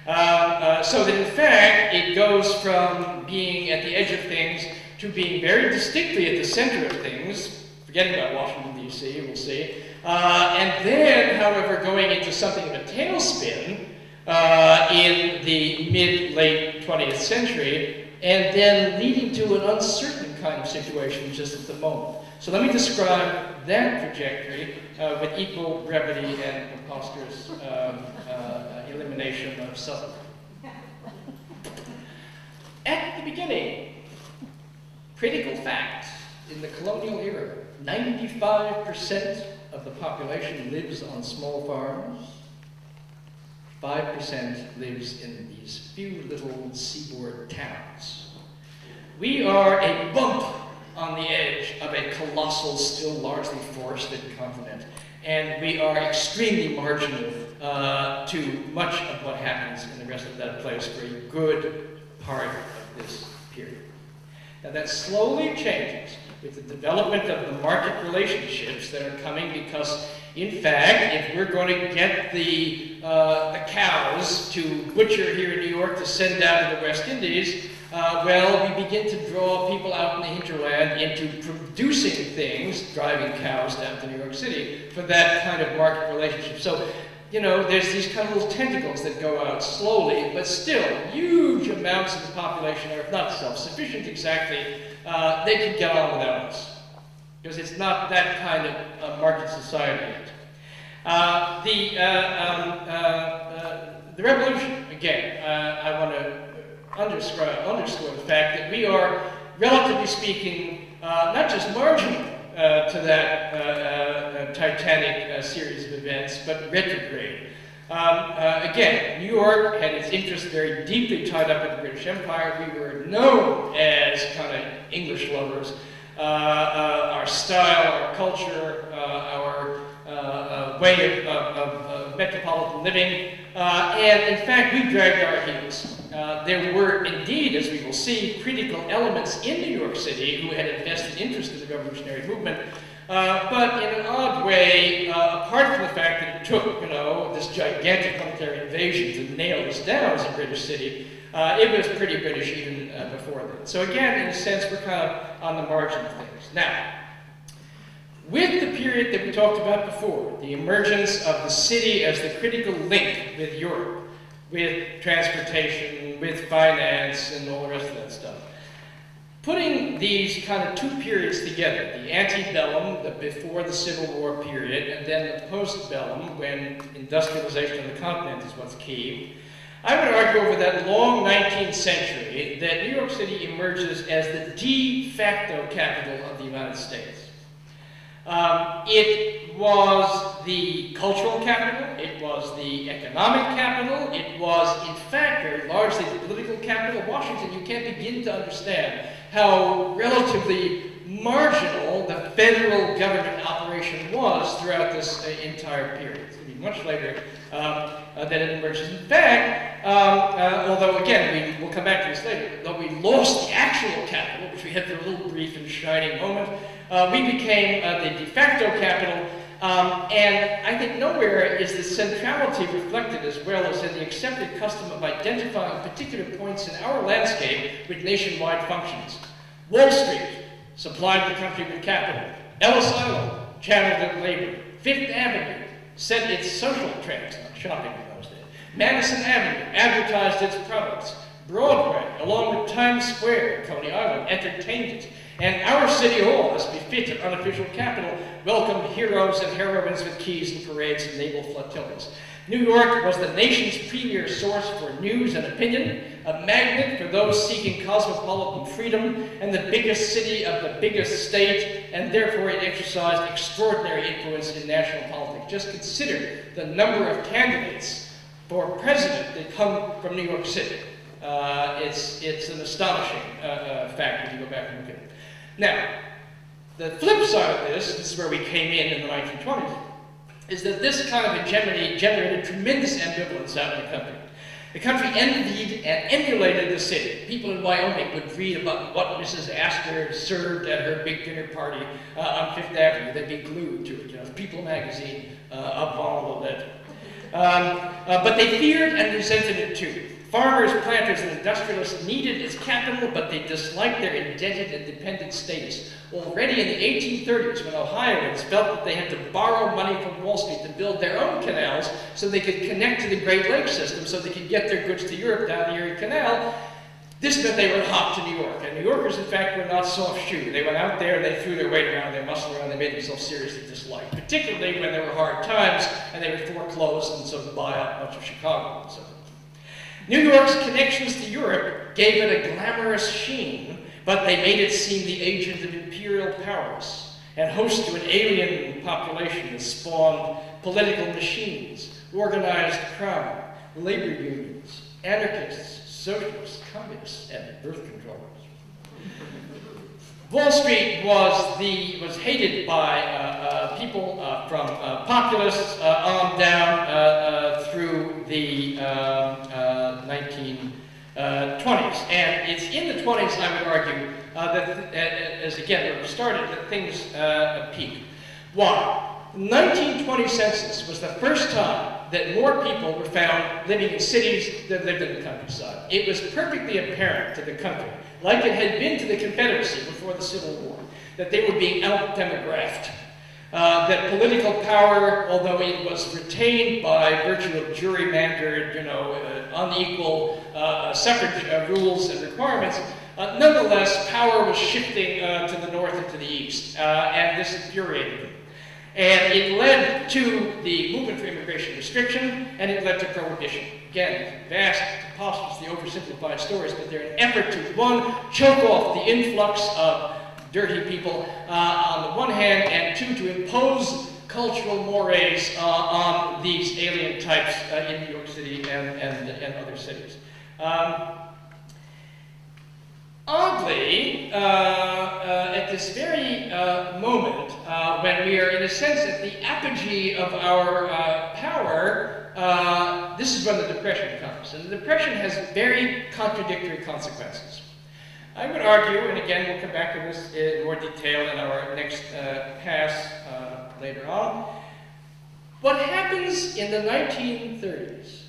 So that in fact, it goes from being at the edge of things to being very distinctly at the center of things, forgetting about Washington, D.C., we'll see, and then, however, going into something of a tailspin in the mid-late 20th century, and then leading to an uncertain kind of situation just at the moment. So let me describe that trajectory with equal brevity and preposterous elimination of subtlety. At the beginning, critical fact, in the colonial era, 95% of the population lives on small farms. 5% lives in these few little seaboard towns. We are a bump on the edge of a colossal, still largely forested continent, and we are extremely marginal to much of what happens in the rest of that place for a good part of this period. Now that slowly changes with the development of the market relationships that are coming because, in fact, if we're going to get the cows to butcher here in New York to send down to the West Indies, well, we begin to draw people out in the hinterland into producing things, driving cows down to New York City, for that kind of market relationship. So, you know, there's these kind of little tentacles that go out slowly, but still, huge amounts of the population are, if not self-sufficient exactly, they can get on without us, because it's not that kind of market society yet. The revolution, again, I want to underscore the fact that we are, relatively speaking, not just marginal to that titanic series of events, but retrograde. Again, New York had its interests very deeply tied up in the British Empire. We were known as kind of English lovers. Our style, our culture, our way of metropolitan living, and in fact, we dragged our heels. There were indeed, as we will see, critical elements in New York City who had a vested interest in the revolutionary movement, but in an odd way, apart from the fact that it took, you know, this gigantic military invasion to nail us down as a British city, it was pretty British even before then. So again, in a sense, we're kind of on the margin of things. Now, with the period that we talked about before, the emergence of the city as the critical link with Europe, with transportation, with finance, and all the rest of that stuff. Putting these kind of two periods together, the antebellum, the before the Civil War period, and then the postbellum, when industrialization of the continent is what's key, I would argue over that long 19th century that New York City emerges as the de facto capital of the United States. It was the cultural capital, it was the economic capital, it was, in fact, very largely the political capital of Washington. You can't begin to understand how relatively marginal the federal government operation was throughout this entire period. It's going to be much later that it emerges. In fact, although again, we'll come back to this later, though we lost the actual capital, which we had for a little brief and shining moment, we became the de facto capital, and I think nowhere is the centrality reflected as well as in the accepted custom of identifying particular points in our landscape with nationwide functions. Wall Street supplied the country with capital. Ellis Island channeled its labor. Fifth Avenue set its social trends, not shopping in those days. Madison Avenue advertised its products. Broadway, along with Times Square, Coney Island, entertained it. And our city hall, as befits an unofficial capital, welcomed heroes and heroines with keys and parades and naval flotillas. New York was the nation's premier source for news and opinion, a magnet for those seeking cosmopolitan freedom, and the biggest city of the biggest state, and therefore it exercised extraordinary influence in national politics. Just consider the number of candidates for president that come from New York City. It's an astonishing fact when you go back and look at it. Now, the flip side of this is where we came in the 1920s, is that this kind of hegemony generated tremendous ambivalence out in the country. The country envied and emulated the city. People in Wyoming would read about what Mrs. Astor served at her big dinner party on Fifth Avenue. They'd be glued to it, you know, People magazine up on a little bit. But they feared and resented it too. Farmers, planters, and industrialists needed its capital, but they disliked their indebted and dependent status. Already in the 1830s, when Ohioans felt that they had to borrow money from Wall Street to build their own canals so they could connect to the Great Lakes system so they could get their goods to Europe down the Erie Canal, this meant they were hot to New York. And New Yorkers, in fact, were not soft-shoed. They went out there and they threw their weight around, their muscle around, they made themselves seriously disliked, particularly when there were hard times and they would foreclose and sort of buy up much of Chicago and so forth. New York's connections to Europe gave it a glamorous sheen, but they made it seem the agent of imperial powers and host to an alien population that spawned political machines, organized crime, labor unions, anarchists, socialists, communists, and birth controllers. Wall Street was hated by people from populists on down through the 1920s. And it's in the 20s, I would argue, that, as again, where we started, that things peaked. Why? The 1920 census was the first time that more people were found living in cities than lived in the countryside. It was perfectly apparent to the country, like it had been to the Confederacy before the Civil War, that they were being out-demographed. That political power, although it was retained by virtue of gerrymandered, unequal suffrage rules and requirements, nonetheless, power was shifting to the north and to the east, and this infuriated them. And it led to the movement for immigration restriction, and it led to prohibition. Again, vast, preposterously oversimplified stories, but they're an effort to, one, choke off the influx of dirty people on the one hand, and two, to impose cultural mores on these alien types in New York City and other cities. Oddly, at this very moment, when we are in a sense at the apogee of our power, this is when the Depression comes. And the Depression has very contradictory consequences. I would argue, and again we'll come back to this in more detail in our next pass later on, what happens in the 1930s,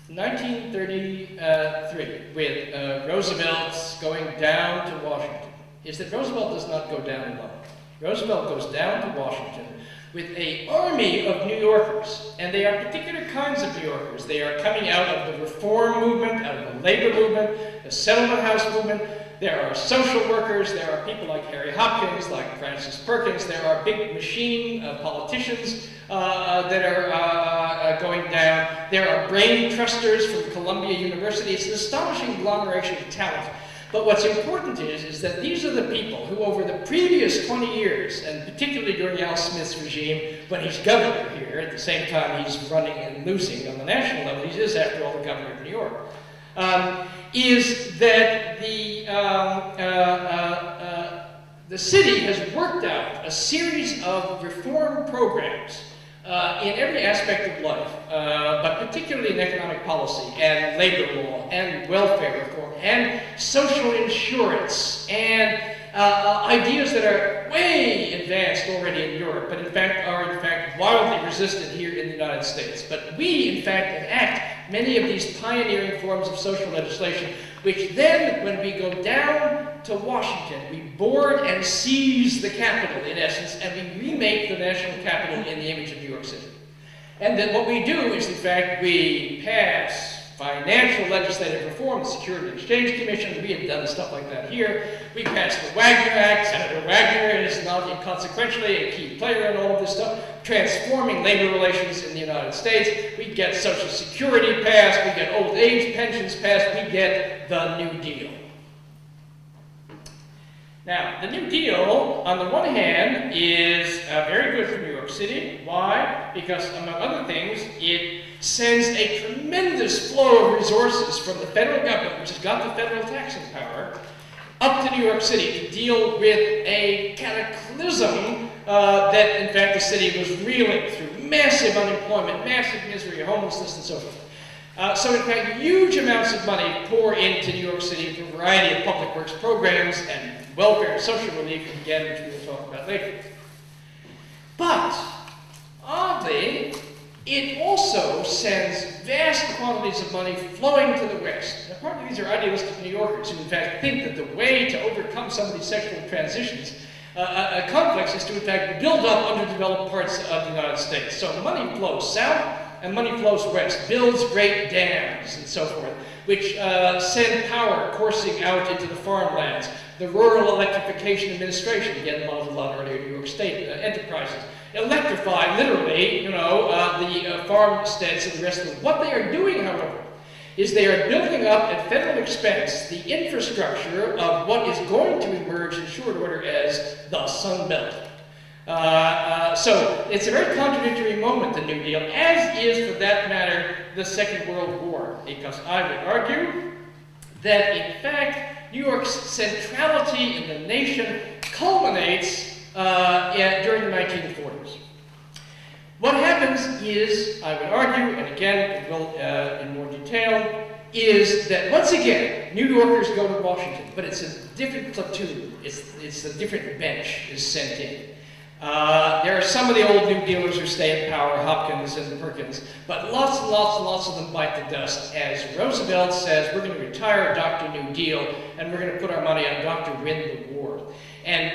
1933, with Roosevelt going down to Washington, is that Roosevelt does not go down alone. Roosevelt goes down to Washington with an army of New Yorkers, and they are particular kinds of New Yorkers. They are coming out of the reform movement, out of the labor movement, the settlement house movement. There are social workers, there are people like Harry Hopkins, like Francis Perkins, there are big machine politicians that are going down. There are brain trusters from Columbia University. It's an astonishing agglomeration of talent. But what's important is that these are the people who over the previous 20 years, and particularly during Al Smith's regime, when he's governor here, at the same time he's running and losing on the national level, he is, after all, the governor of New York, is that the city has worked out a series of reform programs in every aspect of life, but particularly in economic policy and labor law and welfare reform and social insurance and ideas that are way advanced already in Europe, but in fact are wildly resisted here in the United States. But we, in fact, enact many of these pioneering forms of social legislation, which then, when we go down to Washington, we board and seize the capital, in essence, and we remake the national capital in the image of New York City. And then what we do is, in fact, we pass financial legislative reform, the Security and Exchange Commission. We had done stuff like that here. We passed the Wagner Act. Senator Wagner is now consequentially a key player in all of this stuff, transforming labor relations in the United States. We get Social Security passed. We get old age pensions passed. We get the New Deal. Now, the New Deal, on the one hand, is very good for New York City. Why? Because, among other things, it sends a tremendous flow of resources from the federal government, which has got the federal taxing power, up to New York City to deal with a cataclysm that, in fact, the city was reeling through. Massive unemployment, massive misery, homelessness, and so forth. So, in fact, huge amounts of money pour into New York City for a variety of public works programs and welfare and social relief, again, which we will talk about later. But, oddly, it also sends vast quantities of money flowing to the West. Now, partly these are idealistic New Yorkers who, in fact, think that the way to overcome some of these sexual transitions, conflicts, is to, in fact, build up underdeveloped parts of the United States. So money flows south and money flows west, builds great dams and so forth, which send power coursing out into the farmlands. The Rural Electrification Administration, again, modeled on earlier New York State enterprises, electrify, literally, you know, the farmsteads and the rest of them. What they are doing, however, is they are building up at federal expense the infrastructure of what is going to emerge in short order as the Sun Belt. So it's a very contradictory moment, the New Deal, as is, for that matter, the Second World War, because I would argue that, in fact, New York's centrality in the nation culminates during the 1940s. What happens is, I would argue, and again, it will in more detail, is that once again, New Yorkers go to Washington, but it's a different platoon. It's a different bench is sent in. There are some of the old New Dealers who stay in power, Hopkins and Perkins, but lots and lots and lots of them bite the dust as Roosevelt says, we're going to retire Dr. New Deal, and we're going to put our money on Dr. Win the War. And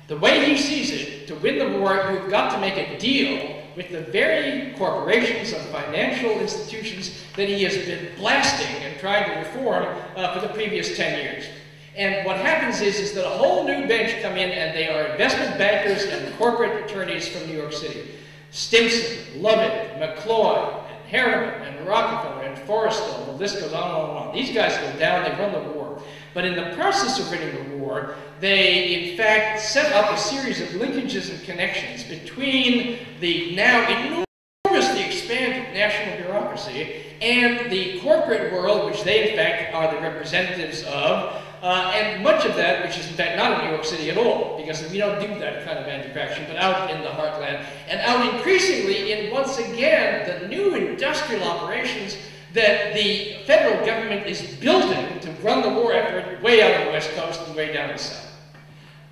the way he sees it, to win the war, you've got to make a deal with the very corporations and financial institutions that he has been blasting and trying to reform for the previous 10 years. And what happens is that a whole new bench come in, and they are investment bankers and corporate attorneys from New York City. Stimson, Lovett, McCloy, and Harriman, and Rockefeller, and Forrestal, the list goes on and on. These guys go down, they run the war. But in the process of winning the war, they, in fact, set up a series of linkages and connections between the now enormously expanded national bureaucracy and the corporate world, which they, in fact, are the representatives of. And much of that, which is in fact not in New York City at all, because we don't do that kind of manufacturing, but out in the heartland, and out increasingly in, once again, the new industrial operations that the federal government is building to run the war effort way out on the West Coast and way down the South.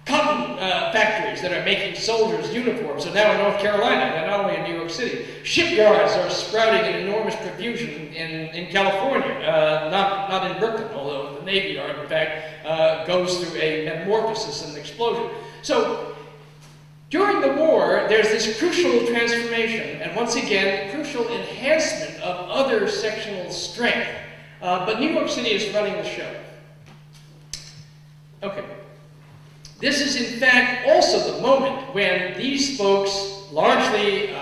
Cotton factories that are making soldiers' uniforms are now in North Carolina, they're not only in New York City. Shipyards are sprouting in enormous profusion in California, not in Brooklyn, although the Navy Yard, in fact, goes through a metamorphosis and explosion. So, during the war, there's this crucial transformation, and once again, crucial enhancement of other sectional strength. But New York City is running the show. Okay. This is, in fact, also the moment when these folks, largely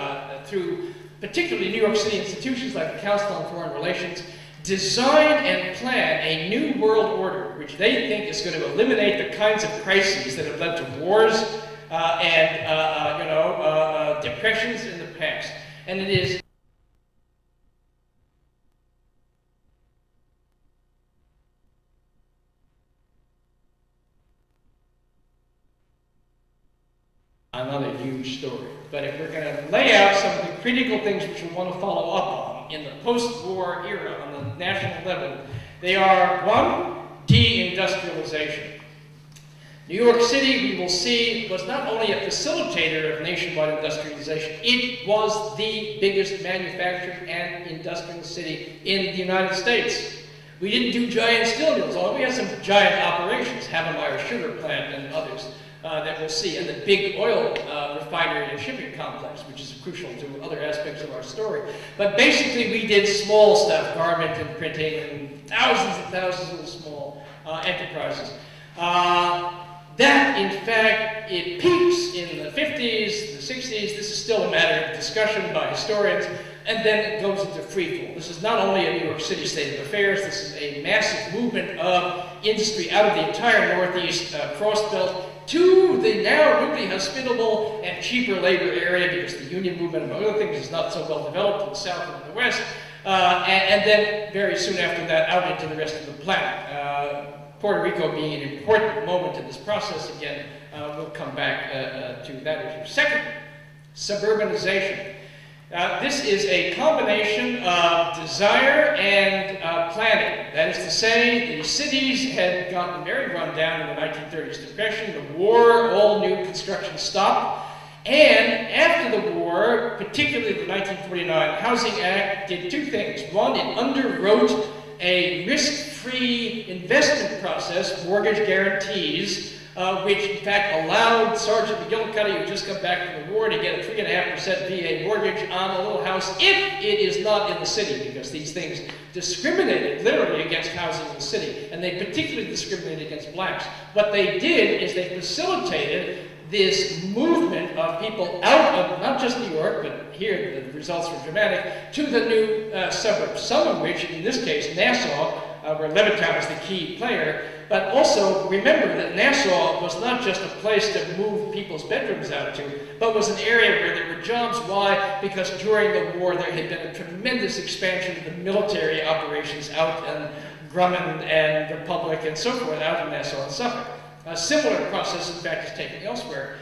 through particularly New York City institutions like the Council on Foreign Relations, design and plan a new world order, which they think is going to eliminate the kinds of crises that have led to wars and depressions in the past. And it is another huge story. But if we're going to lay out some of the critical things which we want to follow up on in the post-war era on the national level, they are, one, deindustrialization. New York City, we will see, was not only a facilitator of nationwide industrialization, it was the biggest manufacturing and industrial city in the United States. We didn't do giant steel mills, although we had some giant operations, Havemeyer Sugar Plant and others. that we'll see, and the big oil refinery and shipping complex, which is crucial to other aspects of our story. But basically, we did small stuff, garment and printing, and thousands of small enterprises. That, in fact, it peaks in the 50s, the 60s. This is still a matter of discussion by historians, and then it goes into freefall. This is not only a New York City state of affairs, this is a massive movement of industry out of the entire Northeast cross belt to the now really hospitable and cheaper labor area, because the union movement, among other things, is not so well developed in the South and in the West, and then very soon after that out into the rest of the planet. Puerto Rico being an important moment in this process, again, we'll come back to that issue. Second, suburbanization. This is a combination of desire and planning. That is to say, the cities had gotten very run down in the 1930s depression. The war, all new construction stopped. And after the war, particularly the 1949 Housing Act, did two things. One, it underwrote a risk-free investment process, mortgage guarantees, which in fact allowed Sergeant McGillicuddy, who just come back from the war, to get a 3.5% VA mortgage on a little house if it is not in the city, because these things discriminated literally against housing in the city, and they particularly discriminated against blacks. What they did is they facilitated this movement of people out of not just New York, but here the results were dramatic, to the new suburbs, some of which, in this case, Nassau, where Levittown is the key player, but also remember that Nassau was not just a place to move people's bedrooms out to, but was an area where there were jobs. Why? Because during the war there had been a tremendous expansion of the military operations out in Grumman and Republic and so forth, out in Nassau and Suffolk. A similar process, in fact, is taken elsewhere.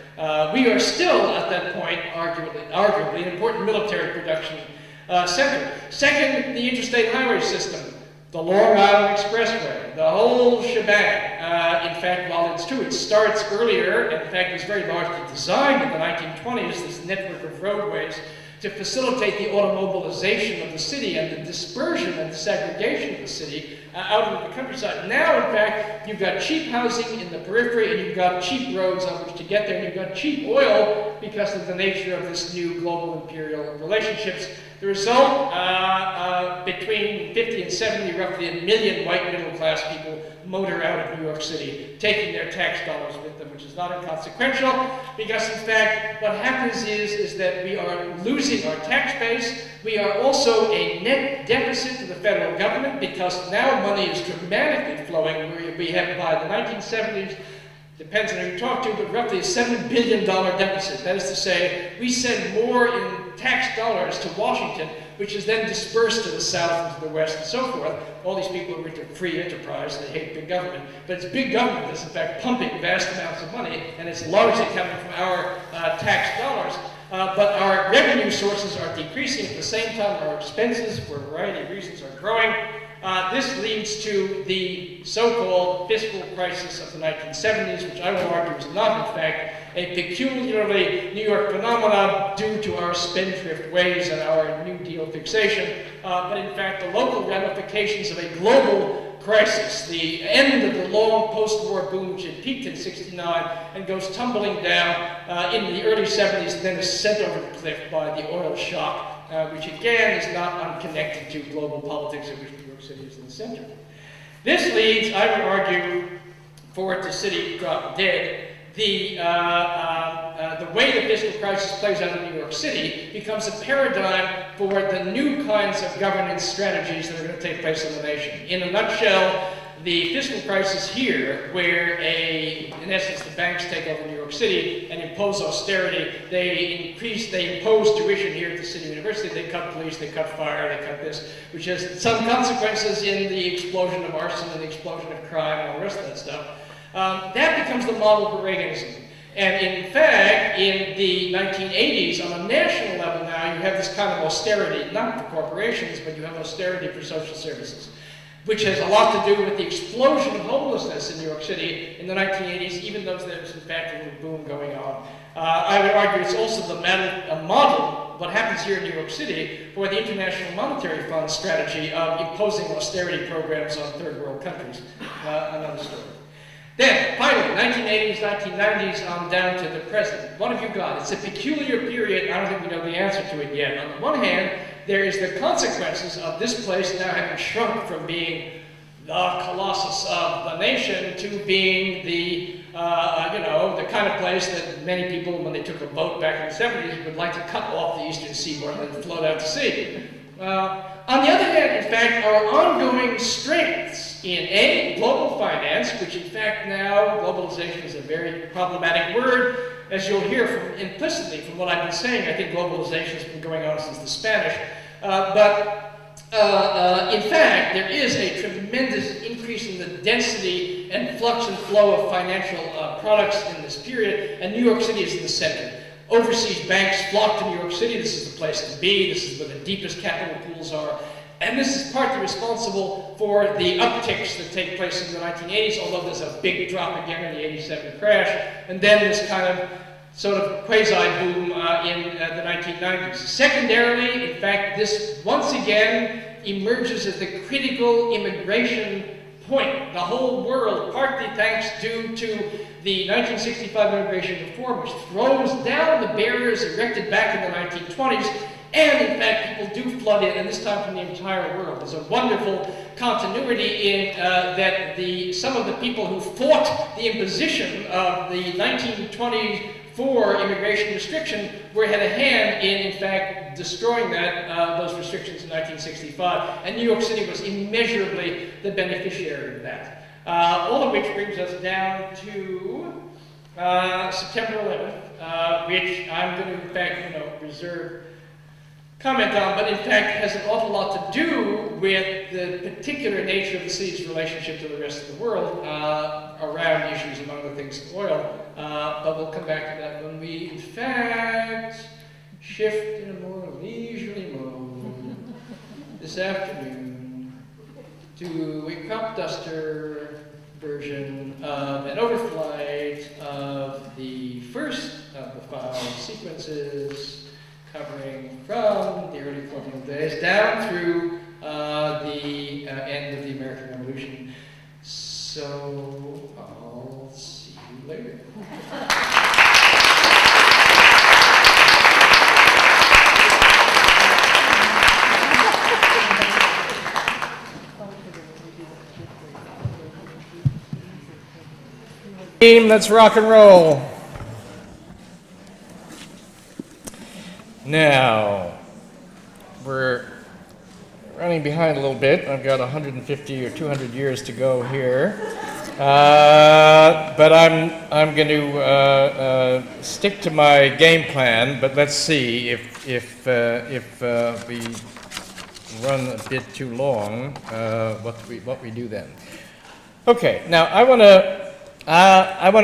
We are still, at that point, arguably an important military production center. Second, the interstate highway system, the Long Island Expressway, the whole shebang. In fact, while it's true, it starts earlier, and in fact, it was very largely designed in the 1920s, this network of roadways, to facilitate the automobilization of the city and the dispersion and the segregation of the city out into the countryside. Now, in fact, you've got cheap housing in the periphery, and you've got cheap roads on which to get there, and you've got cheap oil because of the nature of this new global imperial relationships. The result, between 50 and 70, roughly 1 million white middle-class people motor out of New York City, taking their tax dollars with them, which is not inconsequential, because in fact, what happens is that we are losing our tax base. We are also a net deficit to the federal government, because now money is dramatically flowing. We have, by the 1970s, depends on who you talk to, but roughly a $7 billion deficit. That is to say, we send more in tax dollars to Washington, which is then dispersed to the South and to the West and so forth. All these people are into free enterprise, they hate big government. But it's big government that's in fact pumping vast amounts of money, and it's largely coming from our tax dollars. But our revenue sources are decreasing. At the same time, our expenses, for a variety of reasons, are growing. This leads to the so-called fiscal crisis of the 1970s, which I will argue is not, in fact, a peculiarly New York phenomenon due to our spendthrift ways and our New Deal fixation, but in fact the local ramifications of a global crisis, the end of the long post-war boom which had peaked in '69 and goes tumbling down in the early 70s, and then is sent over the cliff by the oil shock, which again is not unconnected to global politics, of which New York City is in the center. This leads, I would argue, for it to city drop dead, the way the fiscal crisis plays out in New York City becomes a paradigm for the new kinds of governance strategies that are going to take place in the nation. In a nutshell, the fiscal crisis here, where in essence the banks take over New York City and impose austerity, they impose tuition here at the City University, they cut police, they cut fire, they cut this, which has some consequences in the explosion of arson and the explosion of crime and all the rest of that stuff. That becomes the model for Reaganism. And in fact, in the 1980s, on a national level now, you have this kind of austerity, not for corporations, but you have austerity for social services, which has a lot to do with the explosion of homelessness in New York City in the 1980s, even though there's in fact a little boom going on. I would argue it's also a model, what happens here in New York City, for the International Monetary Fund strategy of imposing austerity programs on third world countries. Another story. Then, finally, 1980s, 1990s, on down to the present. What have you got? It's a peculiar period. I don't think we know the answer to it yet. On the one hand, there is the consequences of this place now having shrunk from being the colossus of the nation to being the, you know, the kind of place that many people, when they took a boat back in the 70s, would like to cut off the eastern seaboard and then float out to sea. On the other hand, in fact, our ongoing strengths in A, global finance, which in fact now, globalization is a very problematic word, as you'll hear from implicitly from what I've been saying. I think globalization has been going on since the Spanish. In fact, there is a tremendous increase in the density and flux and flow of financial products in this period, and New York City is in the center. Overseas banks flock to New York City. This is the place to be. This is where the deepest capital pools are. And this is partly responsible for the upticks that take place in the 1980s, although there's a big drop again in the 87 crash, and then this kind of sort of quasi-boom in the 1990s. Secondarily, in fact, this once again emerges as the critical immigration point. The whole world, partly thanks due to the 1965 immigration reform, which throws down the barriers erected back in the 1920s, and in fact, people do flood in, and this time from the entire world. There's a wonderful continuity in that some of the people who fought the imposition of the 1924 immigration restriction had a hand in fact, destroying those restrictions in 1965, and New York City was immeasurably the beneficiary of that. All of which brings us down to September 11th, which I'm going to, in fact, reserve comment on, but in fact has an awful lot to do with the particular nature of the city's relationship to the rest of the world around issues, among the things, oil. But we'll come back to that when we, in fact, shift in a more leisurely mode this afternoon to a crop duster version of an overflight of the first of the 5 sequences covering from the early colonial days down through the end of the American Revolution. So I'll see you later. Team, let's rock and roll. Now, we're running behind a little bit. I've got 150 or 200 years to go here. But I'm going to stick to my game plan, but let's see if we run a bit too long, what we do then. Okay, now I want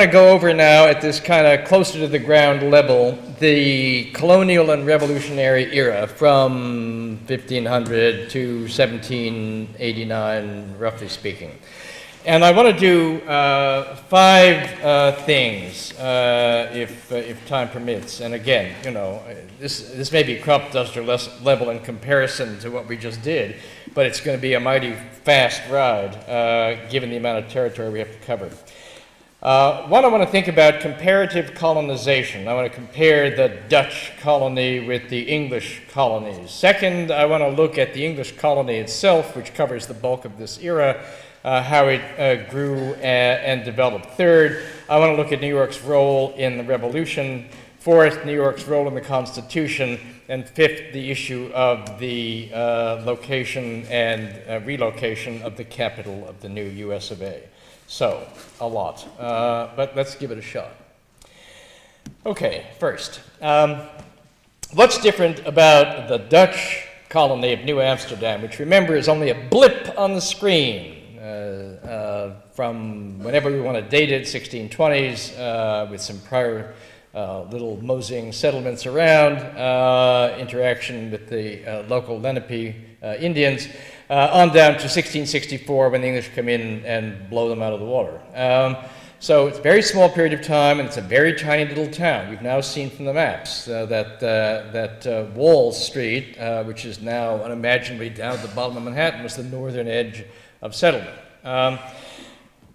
to go over now at this kind of closer to the ground level the Colonial and Revolutionary Era from 1500 to 1789, roughly speaking. And I want to do 5 things, if time permits. And again, this may be crop duster level in comparison to what we just did, but it's going to be a mighty fast ride, given the amount of territory we have to cover. One, I want to think about comparative colonization. I want to compare the Dutch colony with the English colonies. Second, I want to look at the English colony itself, which covers the bulk of this era, how it grew and developed. Third, I want to look at New York's role in the Revolution. Fourth, New York's role in the Constitution. And fifth, the issue of the location and relocation of the capital of the new US of A. So, a lot, but let's give it a shot. Okay, first, what's different about the Dutch colony of New Amsterdam, which remember is only a blip on the screen from whenever we want to date it, 1620s, with some prior little moseying settlements around, interaction with the local Lenape Indians, on down to 1664 when the English come in and blow them out of the water. So it's a very small period of time, and it's a very tiny little town. We've now seen from the maps that Wall Street, which is now unimaginably down at the bottom of Manhattan, was the northern edge of settlement.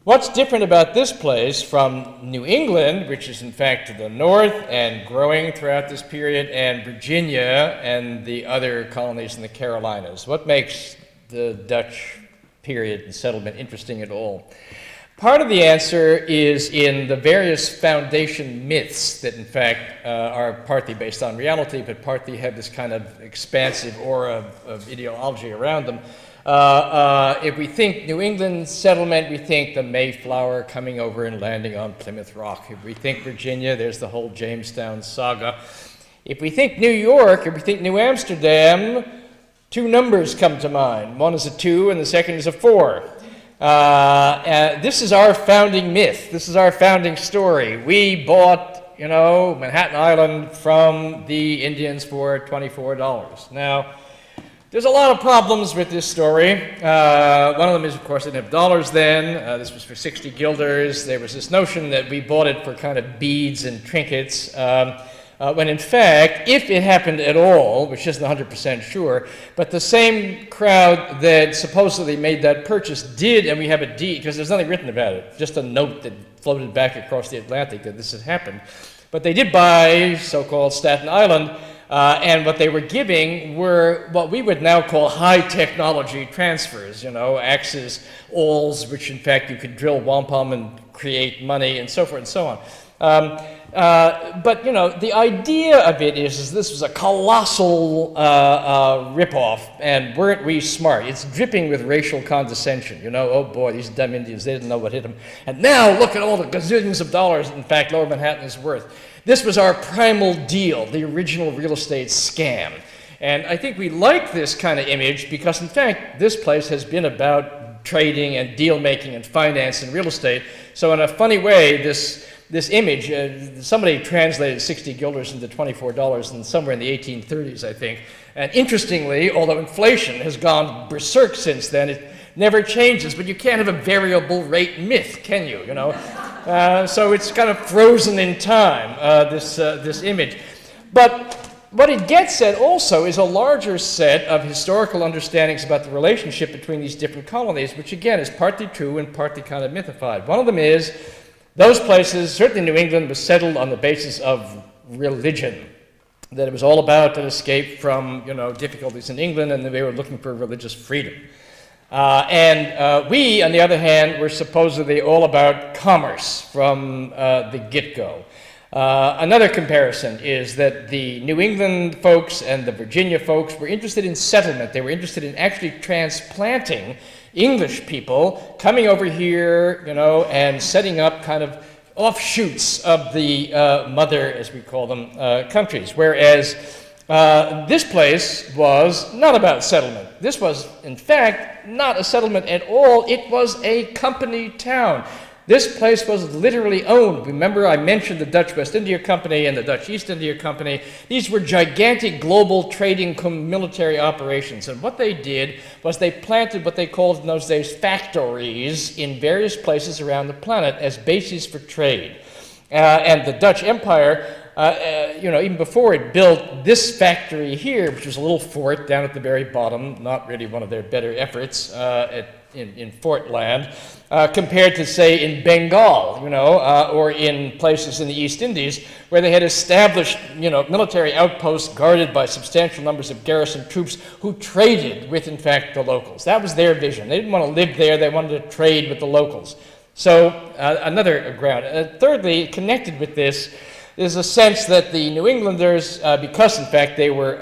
What's different about this place from New England, which is in fact to the north and growing throughout this period, and Virginia and the other colonies in the Carolinas? What makes the Dutch period and settlement interesting at all? Part of the answer is in the various foundation myths that in fact are partly based on reality, but partly have this kind of expansive aura of ideology around them. If we think New England settlement, we think the Mayflower coming over and landing on Plymouth Rock. If we think Virginia, there's the whole Jamestown saga. If we think New York, if we think New Amsterdam, two numbers come to mind. One is a 2 and the second is a 4. This is our founding myth. This is our founding story. We bought, you know, Manhattan Island from the Indians for $24. Now, there's a lot of problems with this story. One of them is, of course, they didn't have dollars then. This was for 60 guilders. There was this notion that we bought it for kind of beads and trinkets, when in fact, if it happened at all, which isn't 100% sure, but the same crowd that supposedly made that purchase did, and we have a deed, because there's nothing written about it, just a note that floated back across the Atlantic that this had happened. But they did buy so-called Staten Island, and what they were giving were what we would now call high technology transfers, you know, axes, awls, which in fact you could drill wampum and create money and so forth and so on. But, you know, the idea of it is this was a colossal ripoff, and weren't we smart? It's dripping with racial condescension, you know, oh boy, these dumb Indians, they didn't know what hit them. And now look at all the gazillions of dollars, in fact, Lower Manhattan is worth. This was our primal deal, the original real estate scam. And I think we like this kind of image because, in fact, this place has been about trading and deal making and finance and real estate. So in a funny way, this image, somebody translated 60 guilders into $24 in somewhere in the 1830s, I think. And interestingly, although inflation has gone berserk since then, it never changes, but you can't have a variable rate myth, can you, you know? So it's kind of frozen in time, this image. But what it gets at also is a larger set of historical understandings about the relationship between these different colonies, which again is partly true and partly kind of mythified. One of them is those places, certainly New England, was settled on the basis of religion, that it was all about an escape from, you know, difficulties in England, and that they were looking for religious freedom. We, on the other hand, were supposedly all about commerce from the get-go. Another comparison is that the New England folks and the Virginia folks were interested in settlement. They were interested in actually transplanting English people coming over here, you know, and setting up kind of offshoots of the mother, as we call them, countries. Whereas this place was not about settlement. This was, in fact, not a settlement at all. It was a company town. This place was literally owned. Remember, I mentioned the Dutch West India Company and the Dutch East India Company. These were gigantic global trading military operations. And what they did was they planted what they called in those days factories in various places around the planet as bases for trade. And the Dutch Empire, you know, even before it built this factory here, which was a little fort down at the very bottom, not really one of their better efforts in Fort Land, compared to, say, in Bengal, you know, or in places in the East Indies, where they had established, you know, military outposts guarded by substantial numbers of garrison troops who traded with, in fact, the locals. That was their vision. They didn't want to live there. They wanted to trade with the locals. So another ground. Thirdly, connected with this, is a sense that the New Englanders, because in fact they were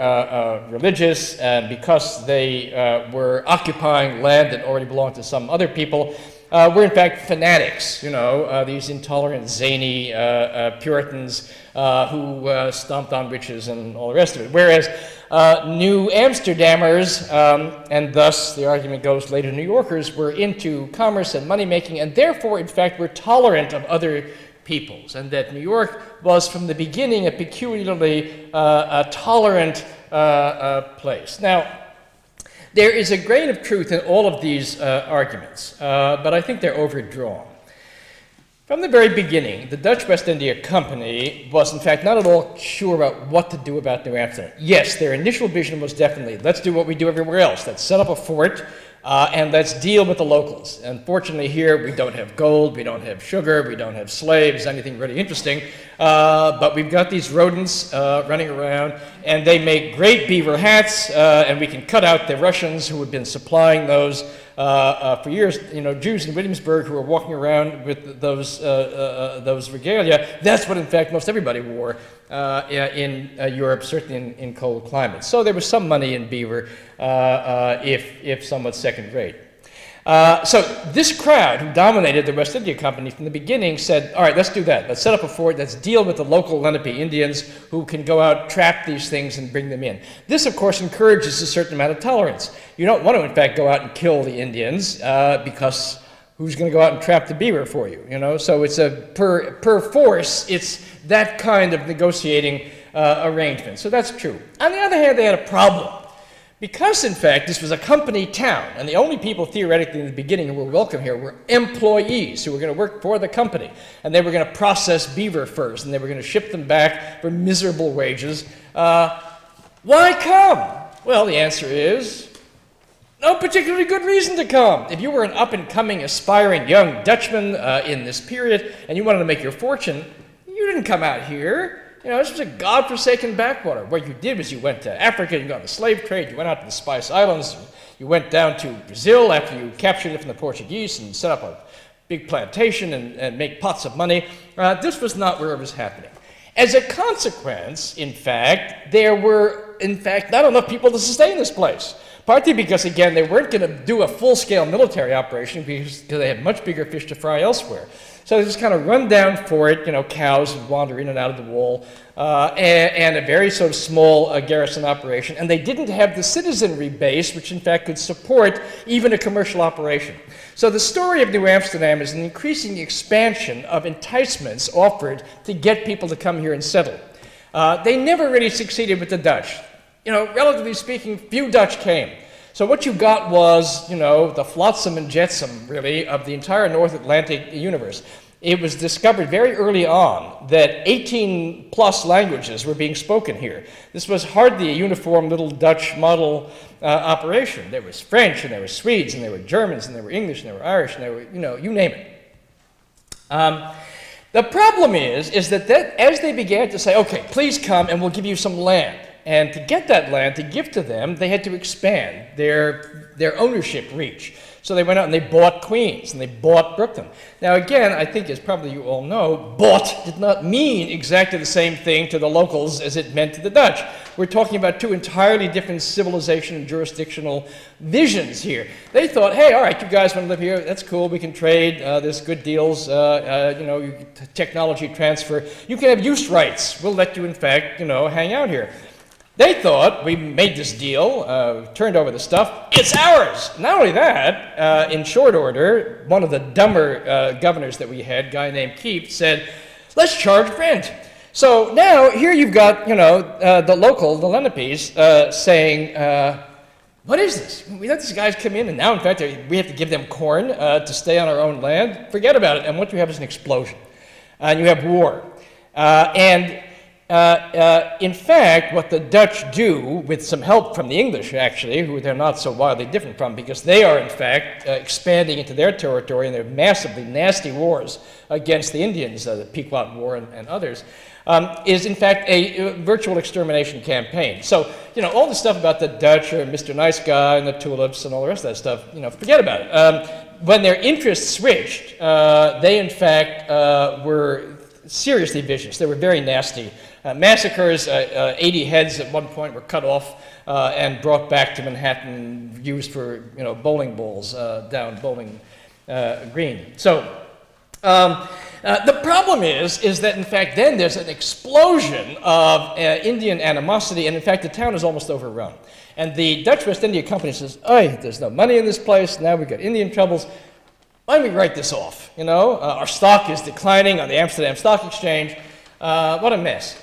religious and because they were occupying land that already belonged to some other people, were in fact fanatics, you know, these intolerant, zany Puritans who stomped on witches and all the rest of it. Whereas New Amsterdammers, and thus the argument goes later New Yorkers, were into commerce and money making, and therefore in fact were tolerant of other peoples, and that New York was from the beginning a peculiarly tolerant place. Now, there is a grain of truth in all of these arguments, but I think they're overdrawn. From the very beginning, the Dutch West India Company was in fact not at all sure about what to do about New Amsterdam. Yes, their initial vision was definitely, let's do what we do everywhere else. Let's set up a fort and let's deal with the locals. Unfortunately here, we don't have gold, we don't have sugar, we don't have slaves, anything really interesting, but we've got these rodents running around, and they make great beaver hats, and we can cut out the Russians who have been supplying those for years. You know, Jews in Williamsburg who were walking around with those regalia. That's what, in fact, most everybody wore in Europe, certainly in cold climates. So there was some money in beaver, if somewhat second rate. So this crowd who dominated the West India Company from the beginning said, all right, let's do that. Let's set up a fort. Let's deal with the local Lenape Indians who can go out, trap these things, and bring them in. This, of course, encourages a certain amount of tolerance. You don't want to, in fact, go out and kill the Indians because who's going to go out and trap the beaver for you? You know, so it's a per force. It's that kind of negotiating arrangement. So that's true. On the other hand, they had a problem. Because, in fact, this was a company town, and the only people theoretically in the beginning who were welcome here were employees who were going to work for the company, and they were going to process beaver furs, and they were going to ship them back for miserable wages. Why come? Well, the answer is no particularly good reason to come. If you were an up-and-coming, aspiring young Dutchman in this period, and you wanted to make your fortune, you didn't come out here. You know, this was a godforsaken backwater. What you did was you went to Africa, you got on the slave trade, you went out to the Spice Islands, you went down to Brazil after you captured it from the Portuguese and set up a big plantation and make pots of money. This was not where it was happening. As a consequence, in fact, there were, not enough people to sustain this place. Partly because, again, they weren't going to do a full-scale military operation because they had much bigger fish to fry elsewhere. So they just kind of run down for it, you know, cows would wander in and out of the wall, and a very sort of small garrison operation. And they didn't have the citizenry base, which in fact could support even a commercial operation. So the story of New Amsterdam is an increasing expansion of enticements offered to get people to come here and settle. They never really succeeded with the Dutch. You know, relatively speaking, few Dutch came. So what you got was, you know, the flotsam and jetsam, really, of the entire North Atlantic universe. It was discovered very early on that 18+ languages were being spoken here. This was hardly a uniform little Dutch model operation. There was French, and there were Swedes, and there were Germans, and there were English, and there were Irish, and there were, you know, you name it. The problem is that as they began to say, okay, please come and we'll give you some land. And to get that land, to give to them, they had to expand their ownership reach. So they went out and they bought Queens, and they bought Brooklyn. Now again, I think as probably you all know, bought did not mean exactly the same thing to the locals as it meant to the Dutch. We're talking about two entirely different civilization and jurisdictional visions here. They thought, hey, all right, you guys want to live here, that's cool, we can trade, there's good deals, you know, technology transfer. You can have use rights. We'll let you, in fact, you know, hang out here. They thought, we made this deal, turned over the stuff, it's ours. Not only that, in short order, one of the dumber governors that we had, a guy named Keith, said, let's charge rent. So now, here you've got, you know, the Lenapes saying, what is this? We let these guys come in, and now, in fact, we have to give them corn to stay on our own land. Forget about it. And what you have is an explosion. And you have war. In fact, what the Dutch do, with some help from the English, actually, who they're not so wildly different from, because they are, in fact, expanding into their territory in their massively nasty wars against the Indians, the Pequot War and others, is, in fact, a virtual extermination campaign. So, you know, all the stuff about the Dutch or Mr. Nice Guy and the tulips and all the rest of that stuff, you know, forget about it. When their interests switched, they, in fact, were seriously vicious. They were very nasty. Massacres, 80 heads at one point were cut off and brought back to Manhattan, used for, you know, bowling balls down Bowling Green. So the problem is that, in fact, then there's an explosion of Indian animosity, and in fact, the town is almost overrun. And the Dutch West India Company says, "Oy, there's no money in this place. Now we've got Indian troubles. Why don't we write this off? You know, our stock is declining on the Amsterdam Stock Exchange. What a mess."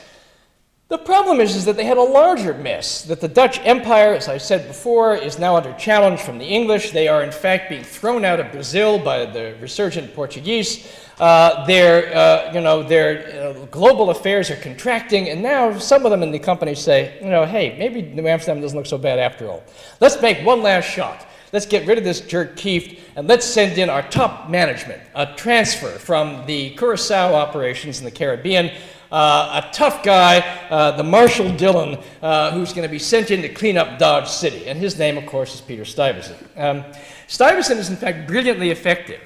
The problem is that they had a larger mess, that the Dutch Empire, as I said before, is now under challenge from the English. They are, in fact, being thrown out of Brazil by the resurgent Portuguese. Their global affairs are contracting, and now some of them in the company say, you know, hey, maybe New Amsterdam doesn't look so bad after all. Let's make one last shot. Let's get rid of this jerk Kieft, and let's send in our top management, a transfer from the Curaçao operations in the Caribbean, a tough guy, the Marshal Dillon, who's going to be sent in to clean up Dodge City. And his name, of course, is Peter Stuyvesant. Stuyvesant is, in fact, brilliantly effective.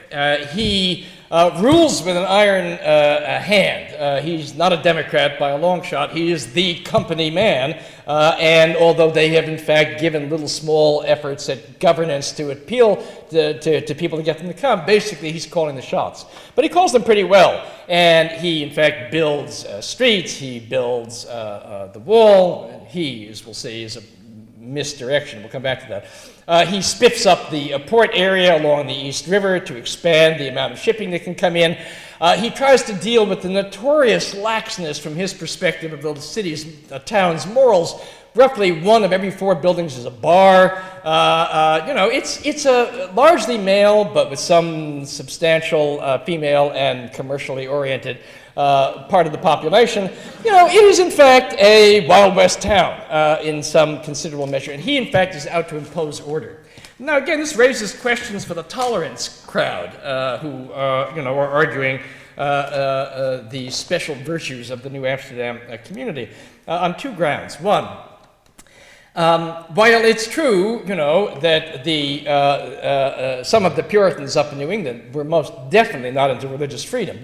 He rules with an iron hand. He's not a Democrat by a long shot. He is the company man. And although they have, in fact, given little small efforts at governance to appeal to people to get them to come, basically he's calling the shots. But he calls them pretty well. And he, in fact, builds streets. He builds the wall. He, as we'll see, is a misdirection. We'll come back to that. He spiffs up the port area along the East River to expand the amount of shipping that can come in. He tries to deal with the notorious laxness from his perspective of the city's, town's morals. Roughly 1 of every 4 buildings is a bar. You know, it's a largely male, but with some substantial female and commercially oriented part of the population. You know, it is in fact a Wild West town in some considerable measure, and he in fact is out to impose order. Now again, this raises questions for the tolerance crowd who you know, are arguing the special virtues of the New Amsterdam community on 2 grounds. One, while it's true, you know, that the, some of the Puritans up in New England were most definitely not into religious freedom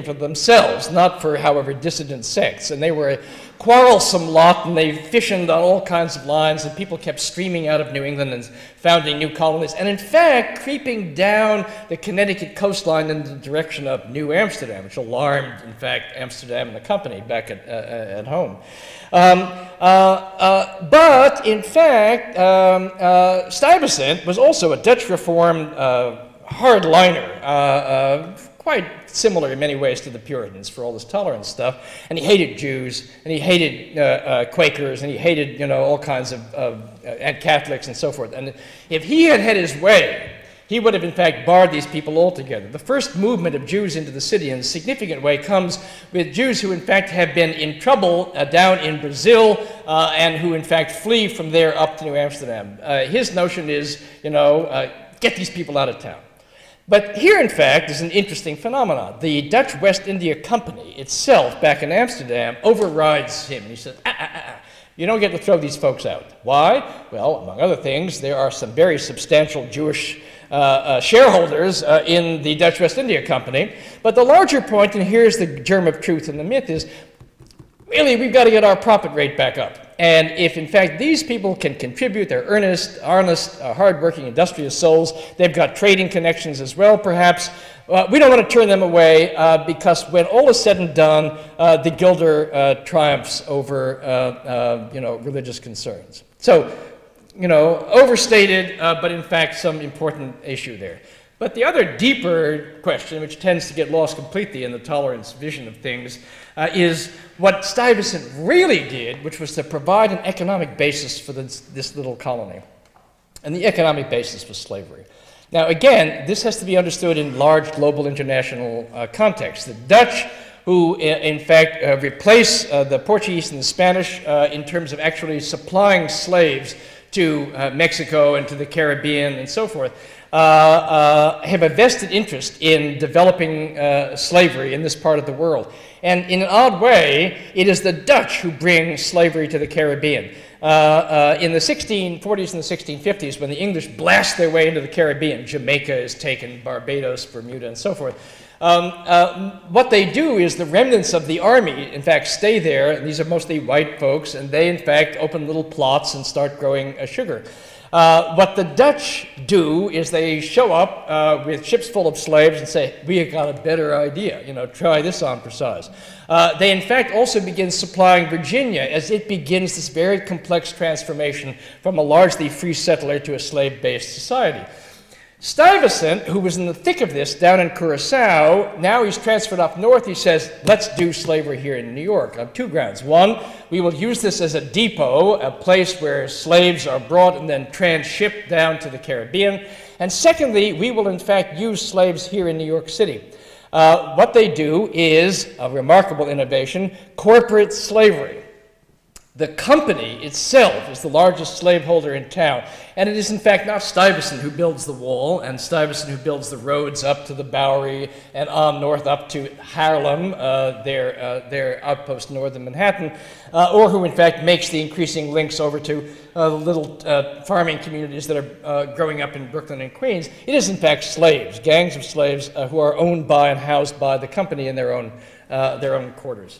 for themselves, not for, however, dissident sects, and they were a quarrelsome lot, and they fissioned on all kinds of lines, and people kept streaming out of New England and founding new colonies, and in fact, creeping down the Connecticut coastline in the direction of New Amsterdam, which alarmed, in fact, Amsterdam and the company back at home. But, in fact, Stuyvesant was also a Dutch Reformed hardliner, quite similar in many ways to the Puritans for all this tolerance stuff. And he hated Jews, and he hated Quakers, and he hated, you know, all kinds of and Catholics and so forth. And if he had had his way, he would have, in fact, barred these people altogether. The first movement of Jews into the city in a significant way comes with Jews who, in fact, have been in trouble down in Brazil and who, in fact, flee from there up to New Amsterdam. His notion is, you know, get these people out of town. But here, in fact, is an interesting phenomenon. The Dutch West India Company itself, back in Amsterdam, overrides him. And he says, you don't get to throw these folks out. Why? Well, among other things, there are some very substantial Jewish shareholders in the Dutch West India Company. But the larger point, and here's the germ of truth in the myth, is really we've got to get our profit rate back up. And if, in fact, these people can contribute, they're earnest, honest, hardworking, industrious souls, they've got trading connections as well, perhaps, we don't want to turn them away because when all is said and done, the guilder triumphs over, you know, religious concerns. So, you know, overstated, but in fact some important issue there. But the other deeper question, which tends to get lost completely in the tolerance vision of things, is what Stuyvesant really did, which was to provide an economic basis for this little colony. And the economic basis was slavery. Now again, this has to be understood in large global international context. The Dutch, who in fact replace the Portuguese and the Spanish in terms of actually supplying slaves to Mexico and to the Caribbean and so forth, have a vested interest in developing slavery in this part of the world. And in an odd way, it is the Dutch who bring slavery to the Caribbean. In the 1640s and the 1650s, when the English blast their way into the Caribbean, Jamaica is taken, Barbados, Bermuda, and so forth. What they do is the remnants of the army, in fact, stay there, and these are mostly white folks, and they, in fact, open little plots and start growing sugar. What the Dutch do is they show up with ships full of slaves and say, we have got a better idea, you know, try this on for size. They, in fact, also begin supplying Virginia as it begins this very complex transformation from a largely free settler to a slave-based society. Stuyvesant, who was in the thick of this down in Curaçao, now he's transferred up north. He says, let's do slavery here in New York on 2 grounds. One, we will use this as a depot, a place where slaves are brought and then transshipped down to the Caribbean. And secondly, we will in fact use slaves here in New York City. What they do is a remarkable innovation, corporate slavery. The company itself is the largest slaveholder in town, and it is in fact not Stuyvesant who builds the wall, and Stuyvesant who builds the roads up to the Bowery and on north up to Harlem, their outpost north of Manhattan, or who in fact makes the increasing links over to the little farming communities that are growing up in Brooklyn and Queens. It is in fact slaves, gangs of slaves who are owned by and housed by the company in their own quarters.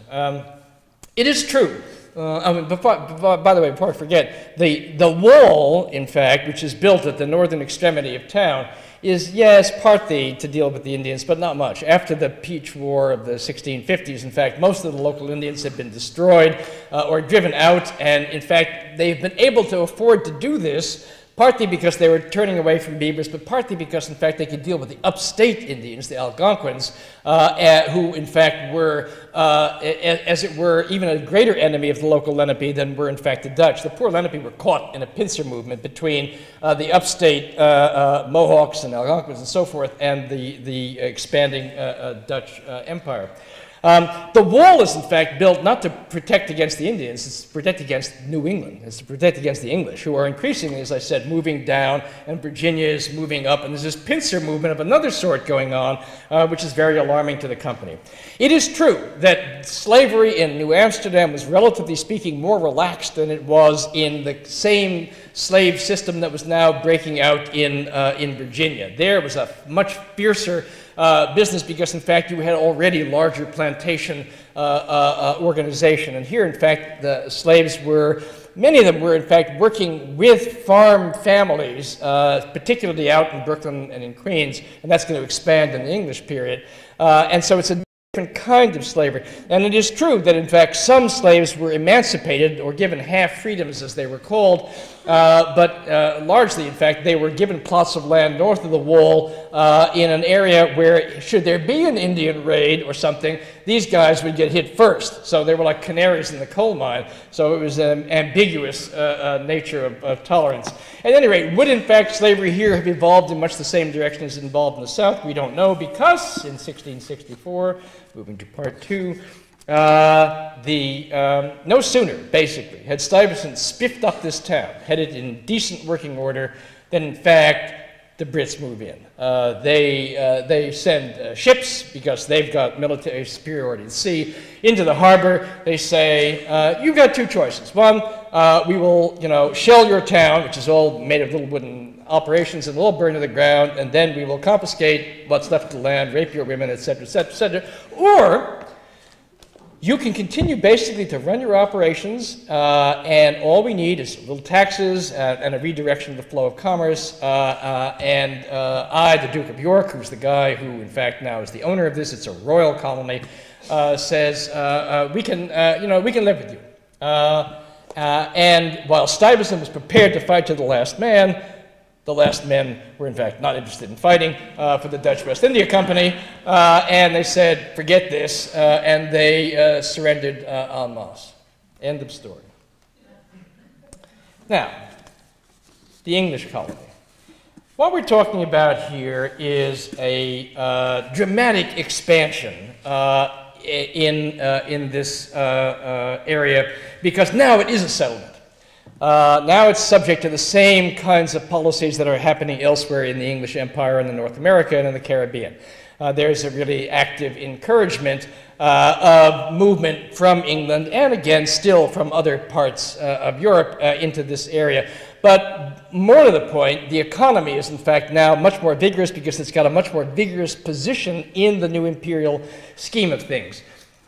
It is true. By the way, before I forget, the wall, in fact, which is built at the northern extremity of town, is, yes, partly to deal with the Indians, but not much. After the Peach War of the 1650s, in fact, most of the local Indians have been destroyed or driven out, and in fact, they've been able to afford to do this partly because they were turning away from beavers, but partly because, in fact, they could deal with the upstate Indians, the Algonquins, who, in fact, were, as it were, even a greater enemy of the local Lenape than were, in fact, the Dutch. The poor Lenape were caught in a pincer movement between the upstate Mohawks and Algonquins and so forth and the expanding Dutch Empire. The wall is in fact built not to protect against the Indians, it's to protect against New England, it's to protect against the English, who are increasingly, as I said, moving down, and Virginia is moving up, and there's this pincer movement of another sort going on, which is very alarming to the company. It is true that slavery in New Amsterdam was, relatively speaking, more relaxed than it was in the same slave system that was now breaking out in Virginia. There was a much fiercer business because, in fact, you had already larger plantation organization. And here, in fact, the slaves were, many of them were, in fact, working with farm families, particularly out in Brooklyn and in Queens, and that's going to expand in the English period. And so it's a different kind of slavery. And it is true that, in fact, some slaves were emancipated or given half freedoms, as they were called, but largely, in fact, they were given plots of land north of the wall in an area where, should there be an Indian raid or something, these guys would get hit first. So they were like canaries in the coal mine. So it was an ambiguous nature of tolerance. At any rate, would in fact slavery here have evolved in much the same direction as it evolved in the South? We don't know, because in 1664, moving to part 2, no sooner, basically, had Stuyvesant spiffed up this town, had it in decent working order, than in fact the Brits move in. They send ships, because they've got military superiority at sea, into the harbor. They say, you've got two choices. One, we will, shell your town, which is all made of little wooden operations, and we'll burn to the ground, and then we will confiscate what's left of the land, rape your women, etc., etc., etc. Or you can continue basically to run your operations, and all we need is little taxes and a redirection of the flow of commerce. And I, the Duke of York, who's the guy who, in fact, now is the owner of this, it's a royal colony, says we can live with you. And while Stuyvesant was prepared to fight to the last man, the last men were, in fact, not interested in fighting for the Dutch West India Company, and they said, forget this, and they surrendered en masse. End of story. Now, the English colony. What we're talking about here is a dramatic expansion in this area, because now it is a settlement. Now it's subject to the same kinds of policies that are happening elsewhere in the English Empire and in North America and in the Caribbean. There's a really active encouragement of movement from England, and again still from other parts of Europe into this area. But more to the point, the economy is in fact now much more vigorous, because it's got a much more vigorous position in the new imperial scheme of things.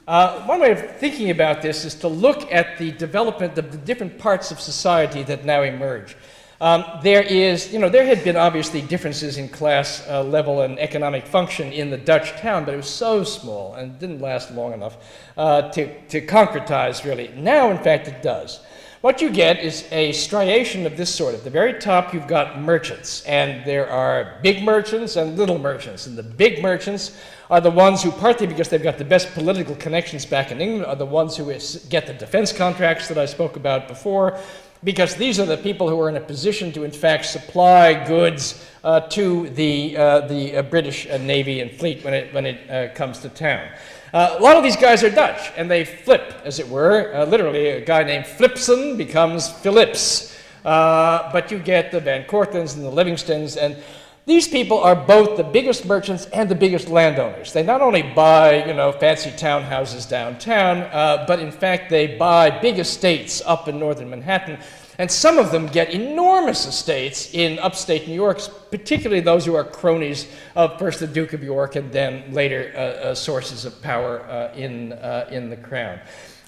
One way of thinking about this is to look at the development of the different parts of society that now emerge. There had been obviously differences in class level and economic function in the Dutch town, but it was so small and didn't last long enough to concretize, really. Now, in fact, it does. What you get is a striation of this sort. At the very top, you've got merchants, and there are big merchants and little merchants. And the big merchants are the ones who, partly because they've got the best political connections back in England, are the ones who get the defense contracts that I spoke about before, because these are the people who are in a position to, in fact, supply goods to the British Navy and fleet when it comes to town. A lot of these guys are Dutch, and they flip, as it were. Literally, a guy named Flipson becomes Philips. But you get the Van Cortlands and the Livingstons, and these people are both the biggest merchants and the biggest landowners. They not only buy, you know, fancy townhouses downtown, but in fact they buy big estates up in northern Manhattan. And some of them get enormous estates in upstate New York, particularly those who are cronies of first the Duke of York and then later sources of power in the crown.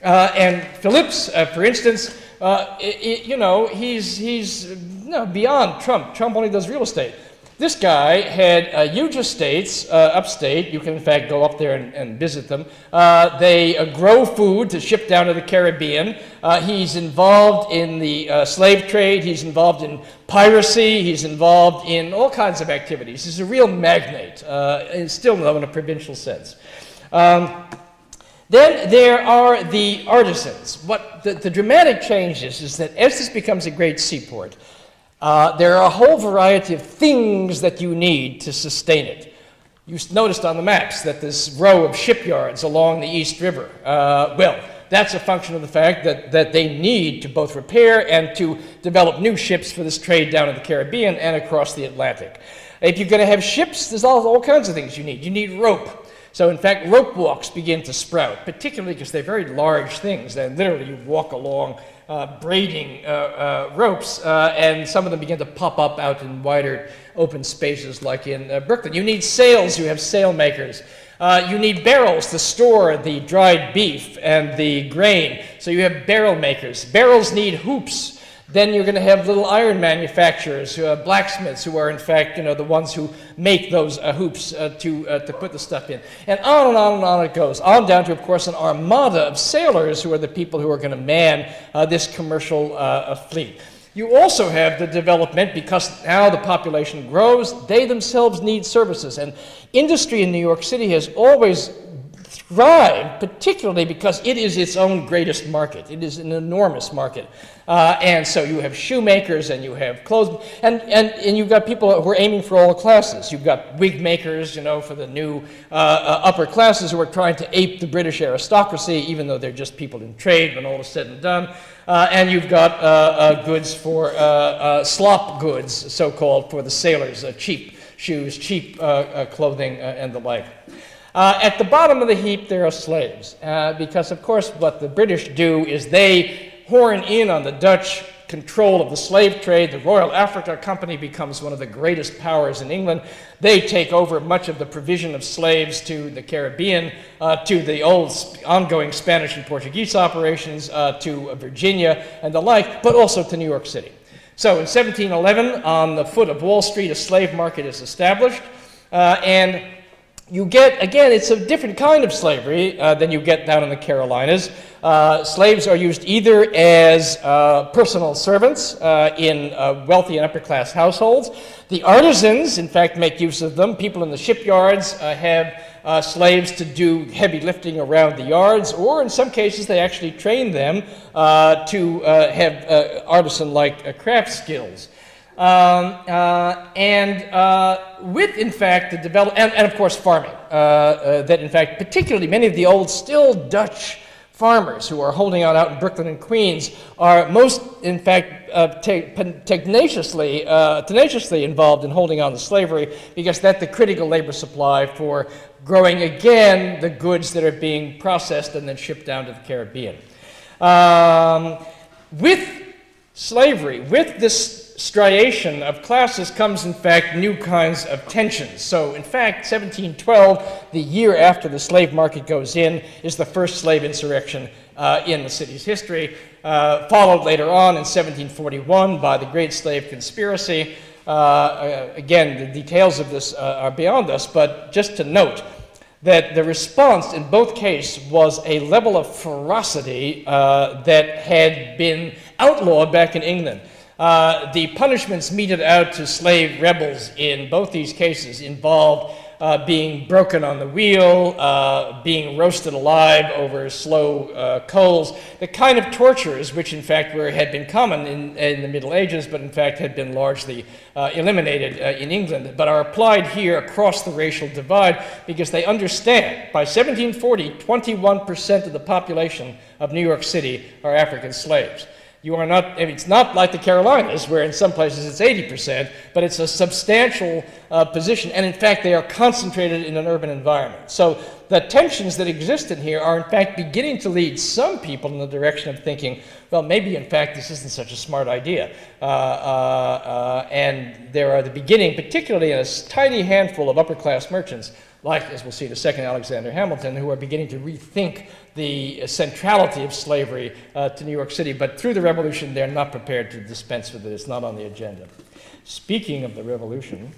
And Phillips, for instance, you know, he's beyond Trump. Trump only does real estate. This guy had huge estates upstate. You can, in fact, go up there and visit them. They grow food to ship down to the Caribbean. He's involved in the slave trade. He's involved in piracy. He's involved in all kinds of activities. He's a real magnate, and still though in a provincial sense. Then there are the artisans. What the dramatic change is that as this becomes a great seaport, there are a whole variety of things that you need to sustain it. You noticed on the maps that this row of shipyards along the East River, well, that's a function of the fact that they need to both repair and to develop new ships for this trade down in the Caribbean and across the Atlantic. If you're going to have ships, there's all kinds of things you need. You need rope. So, in fact, rope walks begin to sprout, particularly because they're very large things. And literally, you walk along braiding ropes, and some of them begin to pop up out in wider open spaces like in Brooklyn. You need sails. You have sail makers. You need barrels to store the dried beef and the grain. So you have barrel makers. Barrels need hoops. Then you're going to have little iron manufacturers, blacksmiths, who are in fact, you know, the ones who make those hoops to put the stuff in, and on and on and on it goes. On down to, of course, an armada of sailors who are the people who are going to man this commercial fleet. You also have the development, because now the population grows, they themselves need services, and industry in New York City has always thrived, particularly because it is its own greatest market. It is an enormous market. And so you have shoemakers and you have clothes, and you've got people who are aiming for all classes. You've got wig makers, you know, for the new upper classes who are trying to ape the British aristocracy, even though they're just people in trade when all is said and done. And you've got goods for slop goods, so-called, for the sailors, cheap shoes, cheap clothing, and the like. At the bottom of the heap, there are slaves, because, of course, what the British do is they horn in on the Dutch control of the slave trade. The Royal Africa Company becomes one of the greatest powers in England. They take over much of the provision of slaves to the Caribbean, to the old ongoing Spanish and Portuguese operations, to Virginia and the like, but also to New York City. So in 1711, on the foot of Wall Street, a slave market is established, and you get, again, it's a different kind of slavery than you get down in the Carolinas. Slaves are used either as personal servants in wealthy and upper-class households. The artisans, in fact, make use of them. People in the shipyards have slaves to do heavy lifting around the yards, or in some cases they actually train them to have artisan-like craft skills. With, in fact, the development, and of course farming, that in fact, particularly many of the old, still Dutch farmers who are holding on out in Brooklyn and Queens are most, in fact, tenaciously involved in holding on to slavery, because that's the critical labor supply for growing, again, the goods that are being processed and then shipped down to the Caribbean. With slavery, with this striation of classes comes, in fact, new kinds of tensions. So, in fact, 1712, the year after the slave market goes in, is the first slave insurrection in the city's history, followed later on in 1741 by the Great Slave Conspiracy. Again, the details of this are beyond us, but just to note that the response in both cases was a level of ferocity that had been outlawed back in England. The punishments meted out to slave rebels in both these cases involved being broken on the wheel, being roasted alive over slow coals, the kind of tortures which in fact had been common in the Middle Ages, but in fact had been largely eliminated in England, but are applied here across the racial divide because they understand by 1740, 21% of the population of New York City are African slaves. You are not, I mean, it's not like the Carolinas, where in some places it's 80%, but it's a substantial position, and in fact they are concentrated in an urban environment. So the tensions that exist in here are in fact beginning to lead some people in the direction of thinking, well, maybe in fact this isn't such a smart idea. And there are the beginning, particularly in a tiny handful of upper-class merchants, like, as we'll see in a second, Alexander Hamilton, who are beginning to rethink the centrality of slavery to New York City. But through the Revolution, they're not prepared to dispense with it. It's not on the agenda. Speaking of the Revolution,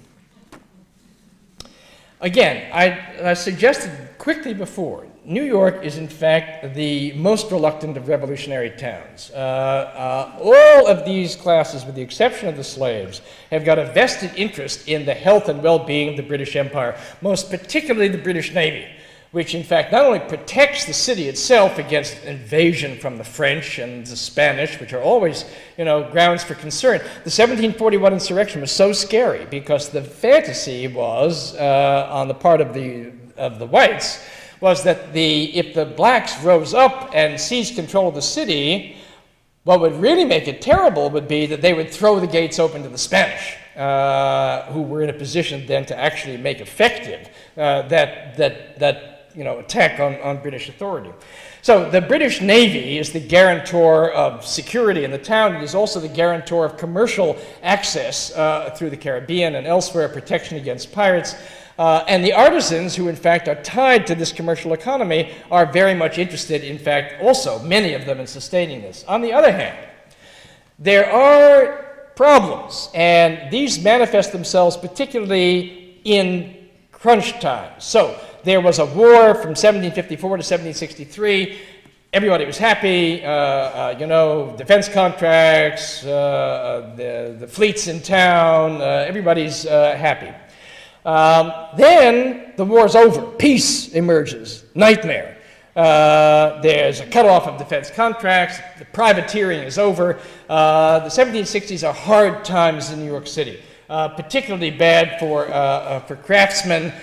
again, I suggested quickly before, New York is in fact the most reluctant of revolutionary towns. All of these classes, with the exception of the slaves, have got a vested interest in the health and well-being of the British Empire, most particularly the British Navy, which in fact not only protects the city itself against invasion from the French and the Spanish, which are always, you know, grounds for concern. The 1741 insurrection was so scary because the fantasy was, on the part of the whites, was that if the blacks rose up and seized control of the city, what would really make it terrible would be that they would throw the gates open to the Spanish, who were in a position then to actually make effective that attack on British authority. So the British Navy is the guarantor of security in the town. It is also the guarantor of commercial access through the Caribbean and elsewhere, protection against pirates. And the artisans, who in fact are tied to this commercial economy, are very much interested, in fact, also, many of them, in sustaining this. On the other hand, there are problems, and these manifest themselves particularly in crunch times. So there was a war from 1754 to 1763. Everybody was happy, defense contracts, the fleets in town, everybody's happy. Then the war's over. Peace emerges. Nightmare. There's a cutoff of defense contracts. The privateering is over. The 1760s are hard times in New York City. Particularly bad for craftsmen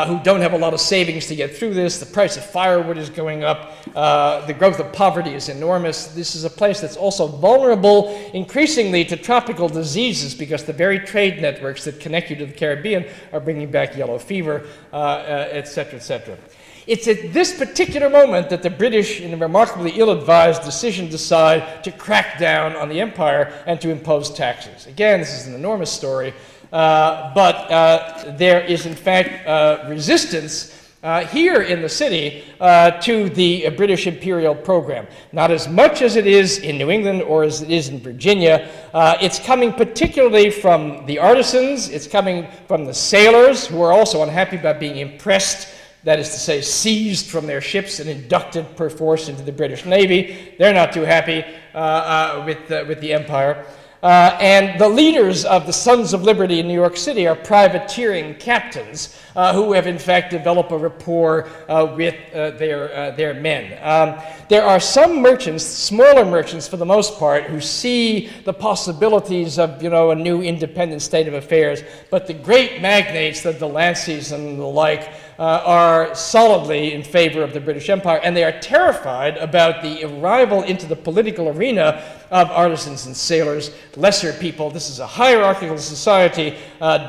who don't have a lot of savings to get through this. The price of firewood is going up. The growth of poverty is enormous. This is a place that's also vulnerable increasingly to tropical diseases because the very trade networks that connect you to the Caribbean are bringing back yellow fever, et cetera, et cetera. It's at this particular moment that the British, in a remarkably ill-advised decision, decide to crack down on the empire and to impose taxes. Again, this is an enormous story, but there is, in fact, resistance here in the city to the British imperial program. Not as much as it is in New England or as it is in Virginia. It's coming particularly from the artisans. It's coming from the sailors, who are also unhappy about being impressed, that is to say, seized from their ships and inducted per force into the British Navy. They're not too happy with the empire. And the leaders of the Sons of Liberty in New York City are privateering captains who have in fact developed a rapport with their men. There are some merchants, smaller merchants for the most part, who see the possibilities of a new independent state of affairs, but the great magnates, the Delanceys and the like, are solidly in favor of the British Empire, and they are terrified about the arrival into the political arena of artisans and sailors, lesser people. This is a hierarchical society.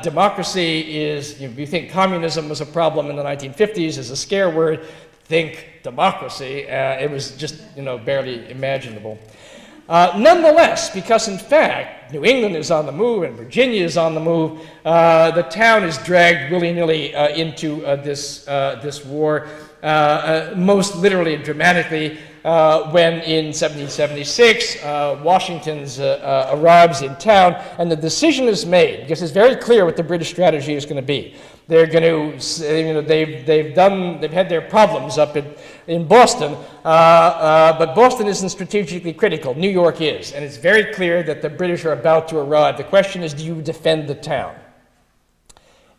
Democracy is, you think communism was a problem in the 1950s as a scare word, think democracy. It was just, barely imaginable. Nonetheless, because in fact, New England is on the move and Virginia is on the move, the town is dragged willy-nilly into this war, most literally and dramatically, when in 1776, Washington arrives in town, and the decision is made, because it's very clear what the British strategy is going to be. They're going to, they've had their problems up in Boston, but Boston isn't strategically critical. New York is, and it's very clear that the British are about to arrive. The question is, do you defend the town?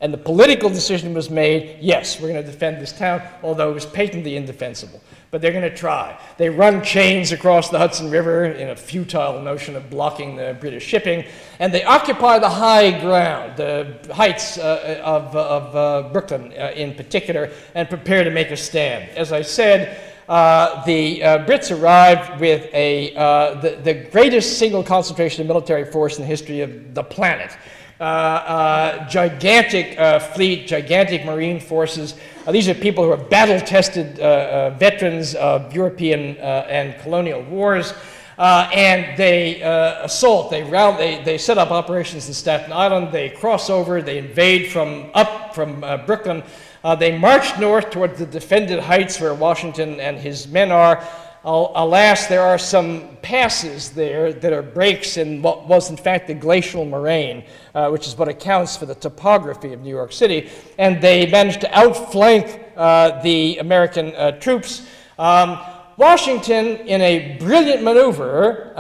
And the political decision was made, yes, we're going to defend this town, although it was patently indefensible. But they're going to try. They run chains across the Hudson River in a futile notion of blocking the British shipping, and they occupy the high ground, the heights of Brooklyn in particular, and prepare to make a stand. As I said, the Brits arrived with the greatest single concentration of military force in the history of the planet. Gigantic fleet, gigantic marine forces. These are people who are battle-tested veterans of European and colonial wars. And they assault, they set up operations in Staten Island, they cross over, they invade from Brooklyn. They march north toward the defended heights where Washington and his men are. Alas, there are some passes there that are breaks in what was in fact the glacial moraine, which is what accounts for the topography of New York City, and they managed to outflank the American troops. Washington, in a brilliant maneuver,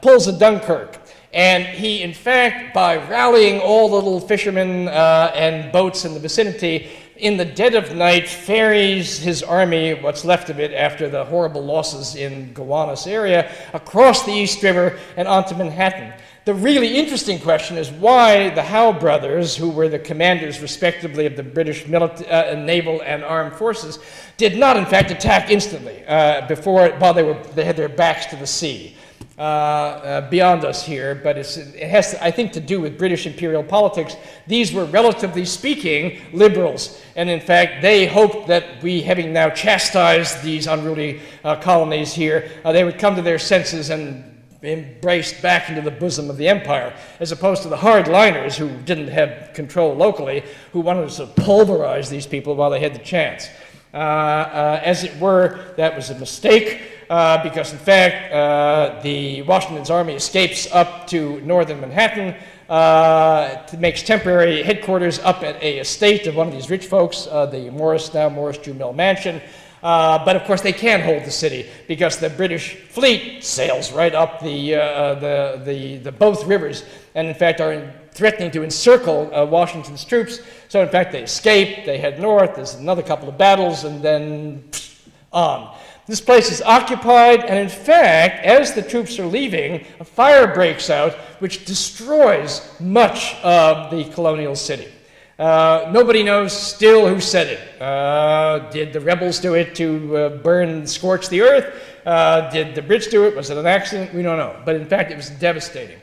pulls a Dunkirk. And he, in fact, by rallying all the little fishermen and boats in the vicinity, in the dead of night, ferries his army, what's left of it after the horrible losses in Gowanus area, across the East River and onto Manhattan. The really interesting question is why the Howe brothers, who were the commanders respectively of the British naval and armed forces, did not in fact attack instantly while they had their backs to the sea. Beyond us here, but it has, I think, to do with British imperial politics. These were, relatively speaking, liberals, and in fact, they hoped that we, having now chastised these unruly colonies here, they would come to their senses and embraced back into the bosom of the empire, as opposed to the hardliners who didn't have control locally, who wanted to pulverize these people while they had the chance. As it were, that was a mistake. Because in fact, the Washington's army escapes up to northern Manhattan, makes temporary headquarters up at a estate of one of these rich folks, the now Morris Jew Mill Mansion. But of course, they can't hold the city because the British fleet sails right up the both rivers, and in fact are threatening to encircle Washington's troops. So in fact, they escape, they head north, there's another couple of battles, and then on. This place is occupied, and in fact, as the troops are leaving, a fire breaks out which destroys much of the colonial city. Nobody knows still who set it. Did the rebels do it to scorch the earth? Did the Brits do it? Was it an accident? We don't know. But in fact, it was devastating.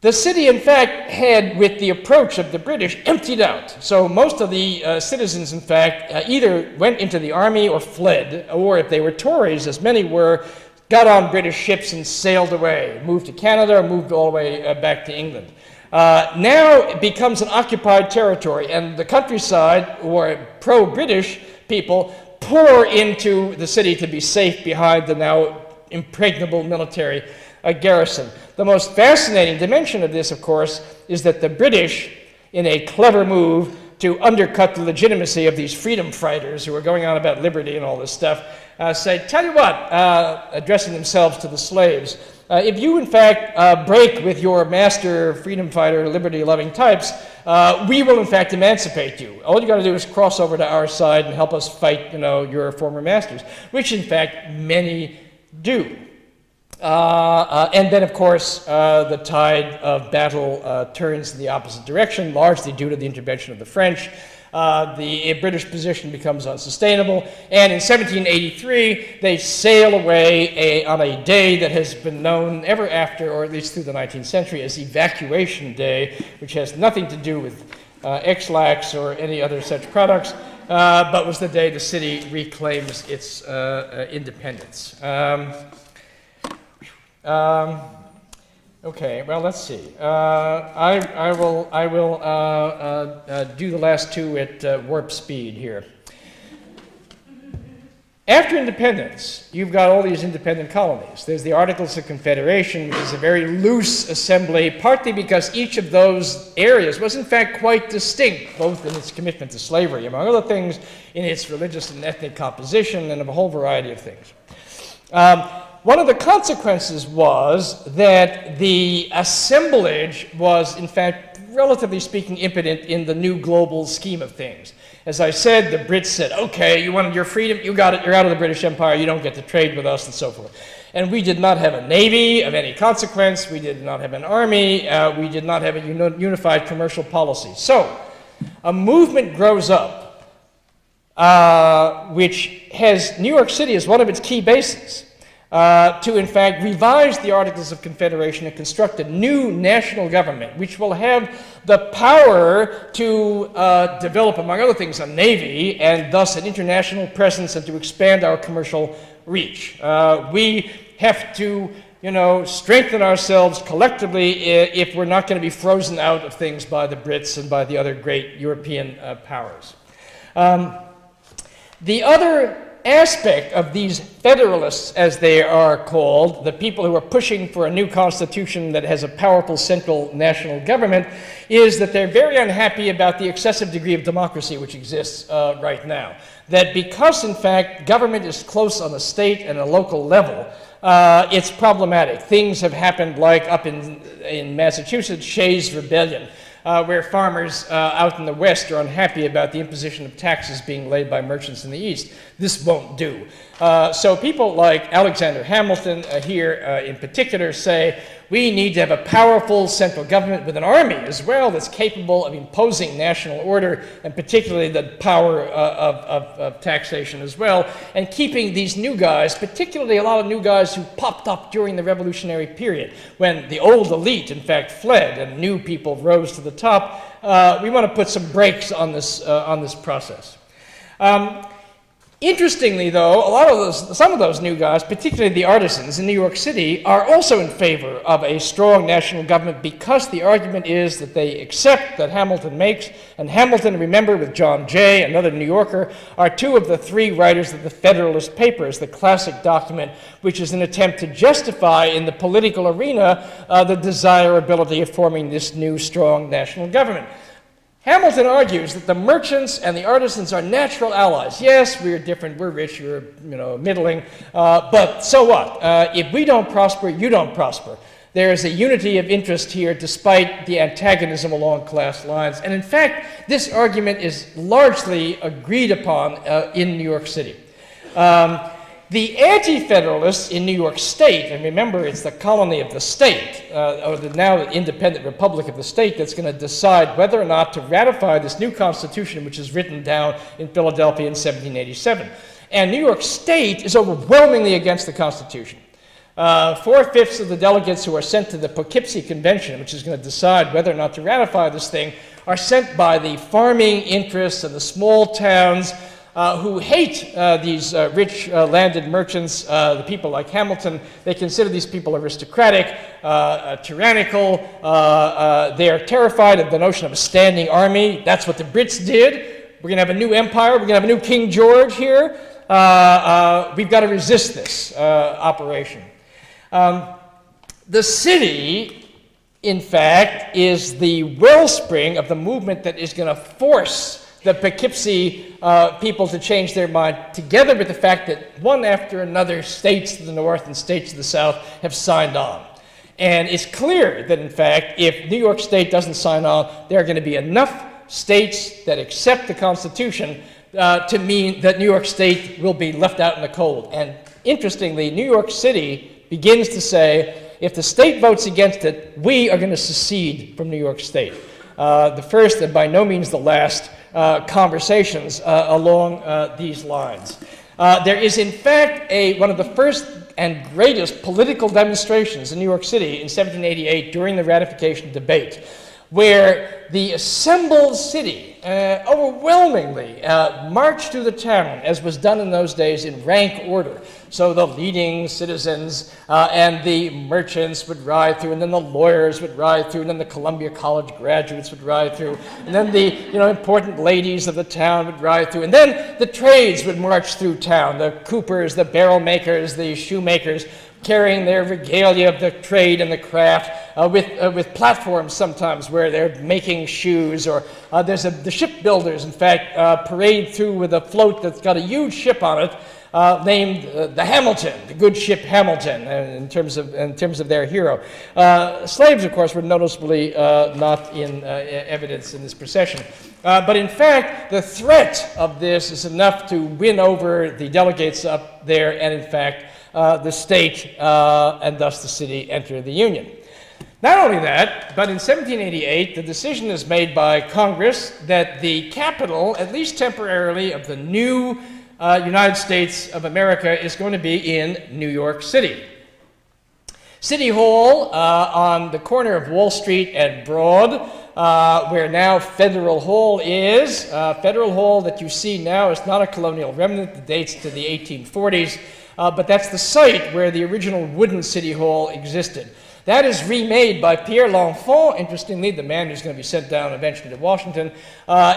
The city, in fact, had, with the approach of the British, emptied out. So most of the citizens, in fact, either went into the army or fled, or if they were Tories, as many were, got on British ships and sailed away, moved to Canada, or moved all the way back to England. Now it becomes an occupied territory, and the countryside, or pro-British people, pour into the city to be safe behind the now impregnable military garrison. The most fascinating dimension of this, of course, is that the British, in a clever move to undercut the legitimacy of these freedom fighters who are going on about liberty and all this stuff, say, tell you what, addressing themselves to the slaves, if you, in fact, break with your master freedom fighter, liberty-loving types, we will, in fact, emancipate you. All you got to do is cross over to our side and help us fight, your former masters, which, in fact, many do. And then, of course, the tide of battle turns in the opposite direction, largely due to the intervention of the French. The British position becomes unsustainable, and in 1783, they sail away on a day that has been known ever after, or at least through the 19th century, as Evacuation Day, which has nothing to do with X-Lax or any other such products, but was the day the city reclaims its independence. Okay, well, let's see. I will do the last two at warp speed here. After independence, you've got all these independent colonies. There's the Articles of Confederation, which is a very loose assembly, partly because each of those areas was in fact quite distinct, both in its commitment to slavery, among other things, in its religious and ethnic composition, and of a whole variety of things. One of the consequences was that the assemblage was, in fact, relatively speaking, impotent in the new global scheme of things. As I said, the Brits said, okay, you wanted your freedom, you got it, you're out of the British Empire, you don't get to trade with us, and so forth. And we did not have a navy of any consequence, we did not have an army, we did not have a unified commercial policy. So, a movement grows up which has New York City as one of its key bases to, in fact, revise the Articles of Confederation and construct a new national government, which will have the power to develop, among other things, a navy and thus an international presence and to expand our commercial reach. We have to, strengthen ourselves collectively if we're not going to be frozen out of things by the Brits and by the other great European powers. The other aspect of these federalists, as they are called, the people who are pushing for a new constitution that has a powerful central national government, is that they're very unhappy about the excessive degree of democracy which exists right now. That because, in fact, government is close on a state and a local level, it's problematic. Things have happened like up in Massachusetts, Shays' Rebellion, where farmers out in the West are unhappy about the imposition of taxes being laid by merchants in the East. This won't do. So people like Alexander Hamilton here in particular say, we need to have a powerful central government with an army as well that's capable of imposing national order, and particularly the power of taxation as well, and keeping these new guys, particularly a lot of new guys who popped up during the revolutionary period, when the old elite, in fact, fled and new people rose to the top. We want to put some brakes on this process. Interestingly, though, some of those new guys, particularly the artisans in New York City, are also in favor of a strong national government because the argument is that they accept that Hamilton makes, and Hamilton, remember, with John Jay, another New Yorker, are two of the three writers of the Federalist Papers, the classic document which is an attempt to justify in the political arena the desirability of forming this new strong national government. Hamilton argues that the merchants and the artisans are natural allies. Yes, we're different, we're rich, you're middling, but so what? If we don't prosper, you don't prosper. There is a unity of interest here despite the antagonism along class lines. And in fact, this argument is largely agreed upon in New York City. The anti-federalists in New York State, and remember it's the colony of the state, or the now independent republic of the state, that's going to decide whether or not to ratify this new constitution which is written down in Philadelphia in 1787. And New York State is overwhelmingly against the Constitution. 4/5 of the delegates who are sent to the Poughkeepsie Convention, which is going to decide whether or not to ratify this thing, are sent by the farming interests and the small towns who hate these rich landed merchants, the people like Hamilton. They consider these people aristocratic, tyrannical. They are terrified of the notion of a standing army. That's what the Brits did. We're going to have a new empire. We're going to have a new King George here. We've got to resist this operation. The city, in fact, is the wellspring of the movement that is going to force the Poughkeepsie people to change their mind, together with the fact that one after another states to the north and states to the south have signed on. And it's clear that, in fact, if New York State doesn't sign on, there are going to be enough states that accept the Constitution to mean that New York State will be left out in the cold. And interestingly, New York City begins to say, if the state votes against it, we are going to secede from New York State. The first, and by no means the last, conversations along these lines. There is, in fact, one of the first and greatest political demonstrations in New York City in 1788 during the ratification debate, where the assembled city overwhelmingly marched through the town, as was done in those days, in rank order. So the leading citizens and the merchants would ride through, and then the lawyers would ride through, and then the Columbia College graduates would ride through, and then the important ladies of the town would ride through, and then the trades would march through town, the coopers, the barrel makers, the shoemakers, carrying their regalia of the trade and the craft, with platforms sometimes where they're making shoes, or the shipbuilders, in fact, parade through with a float that's got a huge ship on it, named the Hamilton, the good ship Hamilton, in terms of their hero. Slaves, of course, were noticeably not in evidence in this procession. But in fact, the threat of this is enough to win over the delegates up there, and in fact, the state and thus the city enter the Union. Not only that, but in 1788, the decision is made by Congress that the capital, at least temporarily, of the new United States of America is going to be in New York City. City Hall on the corner of Wall Street and Broad, where now Federal Hall is. Federal Hall that you see now is not a colonial remnant that dates to the 1840s, but that's the site where the original wooden City Hall existed. That is remade by Pierre L'Enfant, interestingly, the man who's going to be sent down eventually to Washington,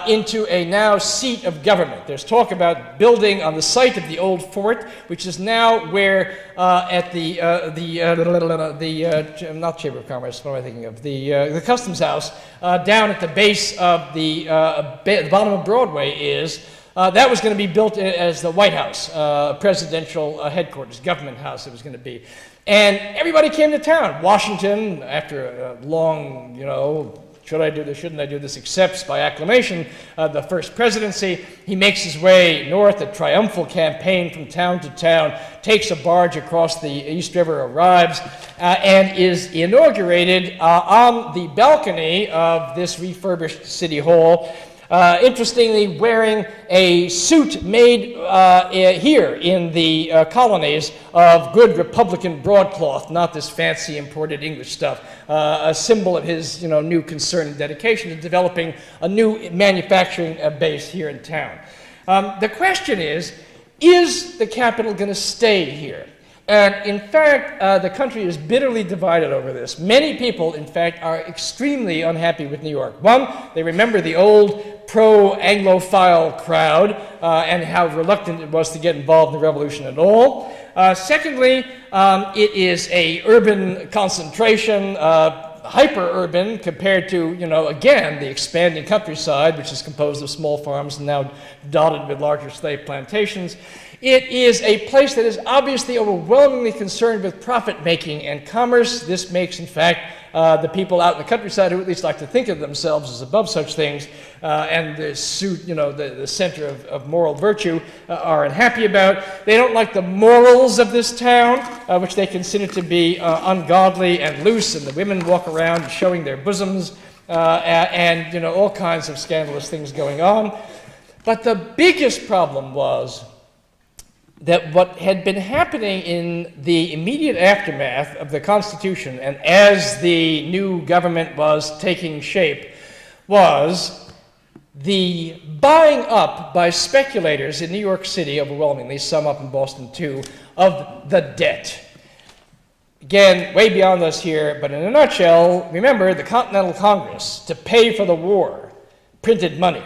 into a now seat of government. There's talk about building on the site of the old fort, which is now where at not Chamber of Commerce, what am I thinking of? The Customs House down at the base of the bottom of Broadway is. That was going to be built as the White House, presidential headquarters, government house it was going to be. And everybody came to town. Washington, after a long, should I do this, shouldn't I do this, accepts by acclamation the first presidency. He makes his way north, a triumphal campaign from town to town, takes a barge across the East River, arrives, and is inaugurated on the balcony of this refurbished City Hall. Interestingly, wearing a suit made here in the colonies of good Republican broadcloth, not this fancy imported English stuff, a symbol of his new concern and dedication to developing a new manufacturing base here in town. The question is the capital going to stay here? And in fact, the country is bitterly divided over this. Many people, in fact, are extremely unhappy with New York. One, they remember the old pro-Anglophile crowd and how reluctant it was to get involved in the revolution at all. Secondly, it is an urban concentration, hyper-urban compared to, again, the expanding countryside, which is composed of small farms and now dotted with larger slave plantations. It is a place that is obviously overwhelmingly concerned with profit-making and commerce. This makes, in fact, the people out in the countryside who at least like to think of themselves as above such things and the center of moral virtue are unhappy about. They don't like the morals of this town, which they consider to be ungodly and loose, and the women walk around showing their bosoms and all kinds of scandalous things going on. But the biggest problem was that what had been happening in the immediate aftermath of the Constitution and as the new government was taking shape was the buying up by speculators in New York City, overwhelmingly, some up in Boston too, of the debt. Again, way beyond us here, but in a nutshell, remember the Continental Congress, to pay for the war, printed money.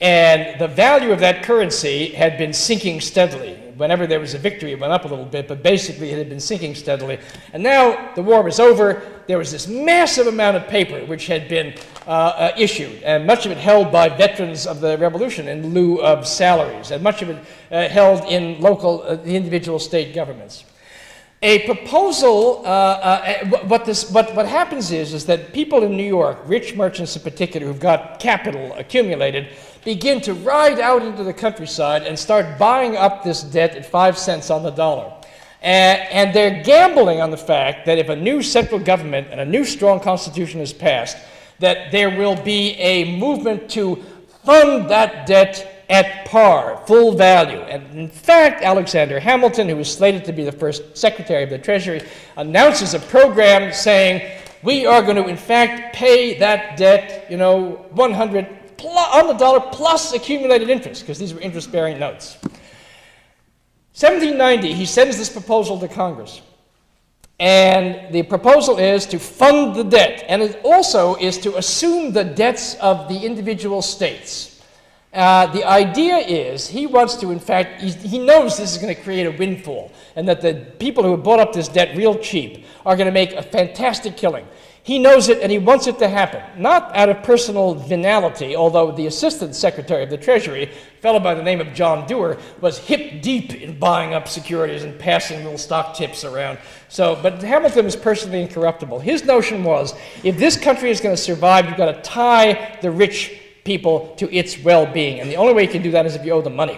And the value of that currency had been sinking steadily. Whenever there was a victory, it went up a little bit, but basically it had been sinking steadily. And now the war was over. There was this massive amount of paper which had been issued, and much of it held by veterans of the Revolution in lieu of salaries, and much of it held in local, the individual state governments. A proposal, what happens is that people in New York, rich merchants in particular, who've got capital accumulated, begin to ride out into the countryside and start buying up this debt at 5 cents on the dollar. And they're gambling on the fact that if a new central government and a new strong constitution is passed, that there will be a movement to fund that debt at par, full value. And in fact, Alexander Hamilton, who was slated to be the first Secretary of the Treasury, announces a program saying, we are going to, in fact, pay that debt, 100 on the dollar plus accumulated interest, because these were interest-bearing notes. 1790, he sends this proposal to Congress. And the proposal is to fund the debt, and it also is to assume the debts of the individual states. The idea is he wants to, in fact, he knows this is going to create a windfall, and that the people who have bought up this debt real cheap are going to make a fantastic killing. He knows it and he wants it to happen, not out of personal venality, although the Assistant Secretary of the Treasury, a fellow by the name of John Dewar, was hip deep in buying up securities and passing little stock tips around. So, but Hamilton was personally incorruptible. His notion was, if this country is going to survive, you've got to tie the rich people to its well-being. And the only way you can do that is if you owe them money.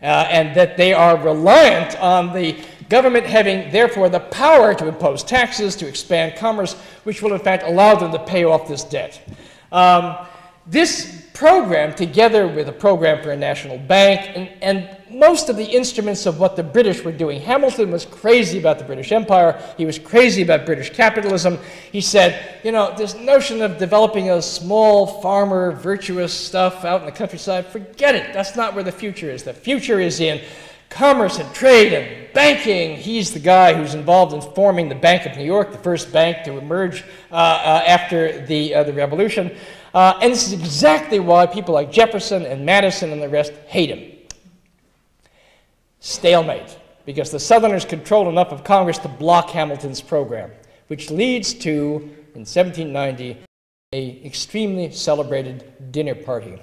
And that they are reliant on the government having, therefore, the power to impose taxes, to expand commerce, which will, in fact, allow them to pay off this debt. This program, together with a program for a national bank, and most of the instruments of what the British were doing. Hamilton was crazy about the British Empire. He was crazy about British capitalism. He said, you know, this notion of developing a small farmer, virtuous stuff out in the countryside, forget it. That's not where the future is. The future is in commerce and trade and banking. He's the guy who's involved in forming the Bank of New York, the first bank to emerge after the Revolution. And this is exactly why people like Jefferson and Madison and the rest hate him. Stalemate, because the Southerners controlled enough of Congress to block Hamilton's program, which leads to, in 1790, an extremely celebrated dinner party.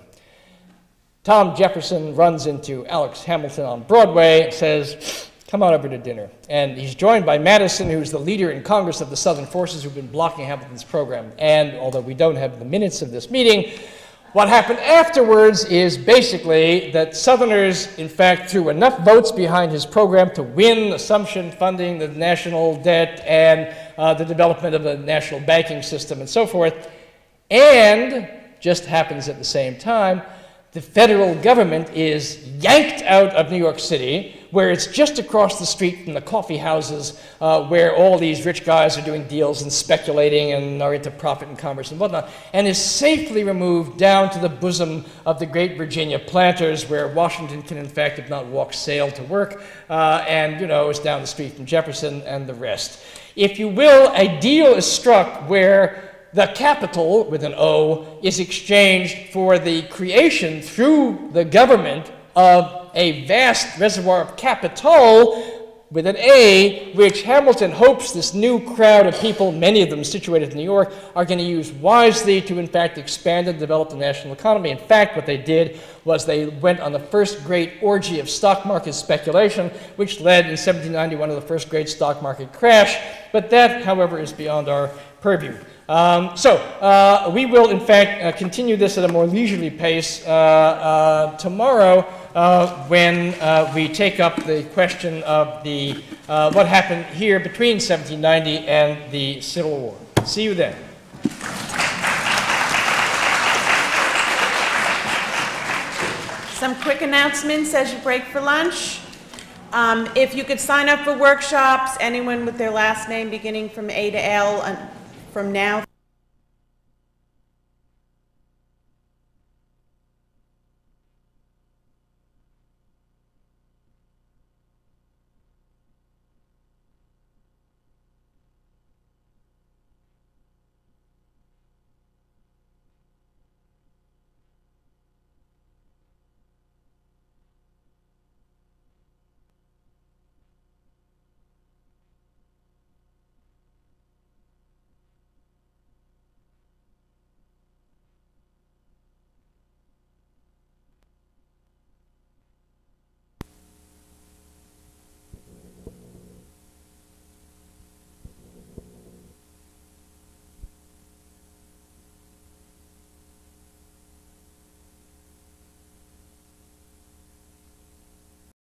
Tom Jefferson runs into Alex Hamilton on Broadway and says, come on over to dinner. And he's joined by Madison, who's the leader in Congress of the Southern forces who've been blocking Hamilton's program. And although we don't have the minutes of this meeting, what happened afterwards is basically that Southerners, in fact, threw enough votes behind his program to win assumption funding, the national debt, and the development of a national banking system and so forth. And, just happens at the same time, the federal government is yanked out of New York City, where it's just across the street from the coffee houses where all these rich guys are doing deals and speculating and are into profit and commerce and whatnot, and is safely removed down to the bosom of the great Virginia planters, where Washington can, in fact, if not walk, sail to work, and, you know, is down the street from Jefferson and the rest. If you will, a deal is struck where the capital, with an O, is exchanged for the creation through the government of a vast reservoir of capital, with an A, which Hamilton hopes this new crowd of people, many of them situated in New York, are going to use wisely to, in fact, expand and develop the national economy. In fact, what they did was they went on the first great orgy of stock market speculation, which led in 1791 to the first great stock market crash. But that, however, is beyond our purview. We will, in fact, continue this at a more leisurely pace tomorrow when we take up the question of the, what happened here between 1790 and the Civil War. See you then. Some quick announcements as you break for lunch. If you could sign up for workshops, anyone with their last name beginning from A to L, from now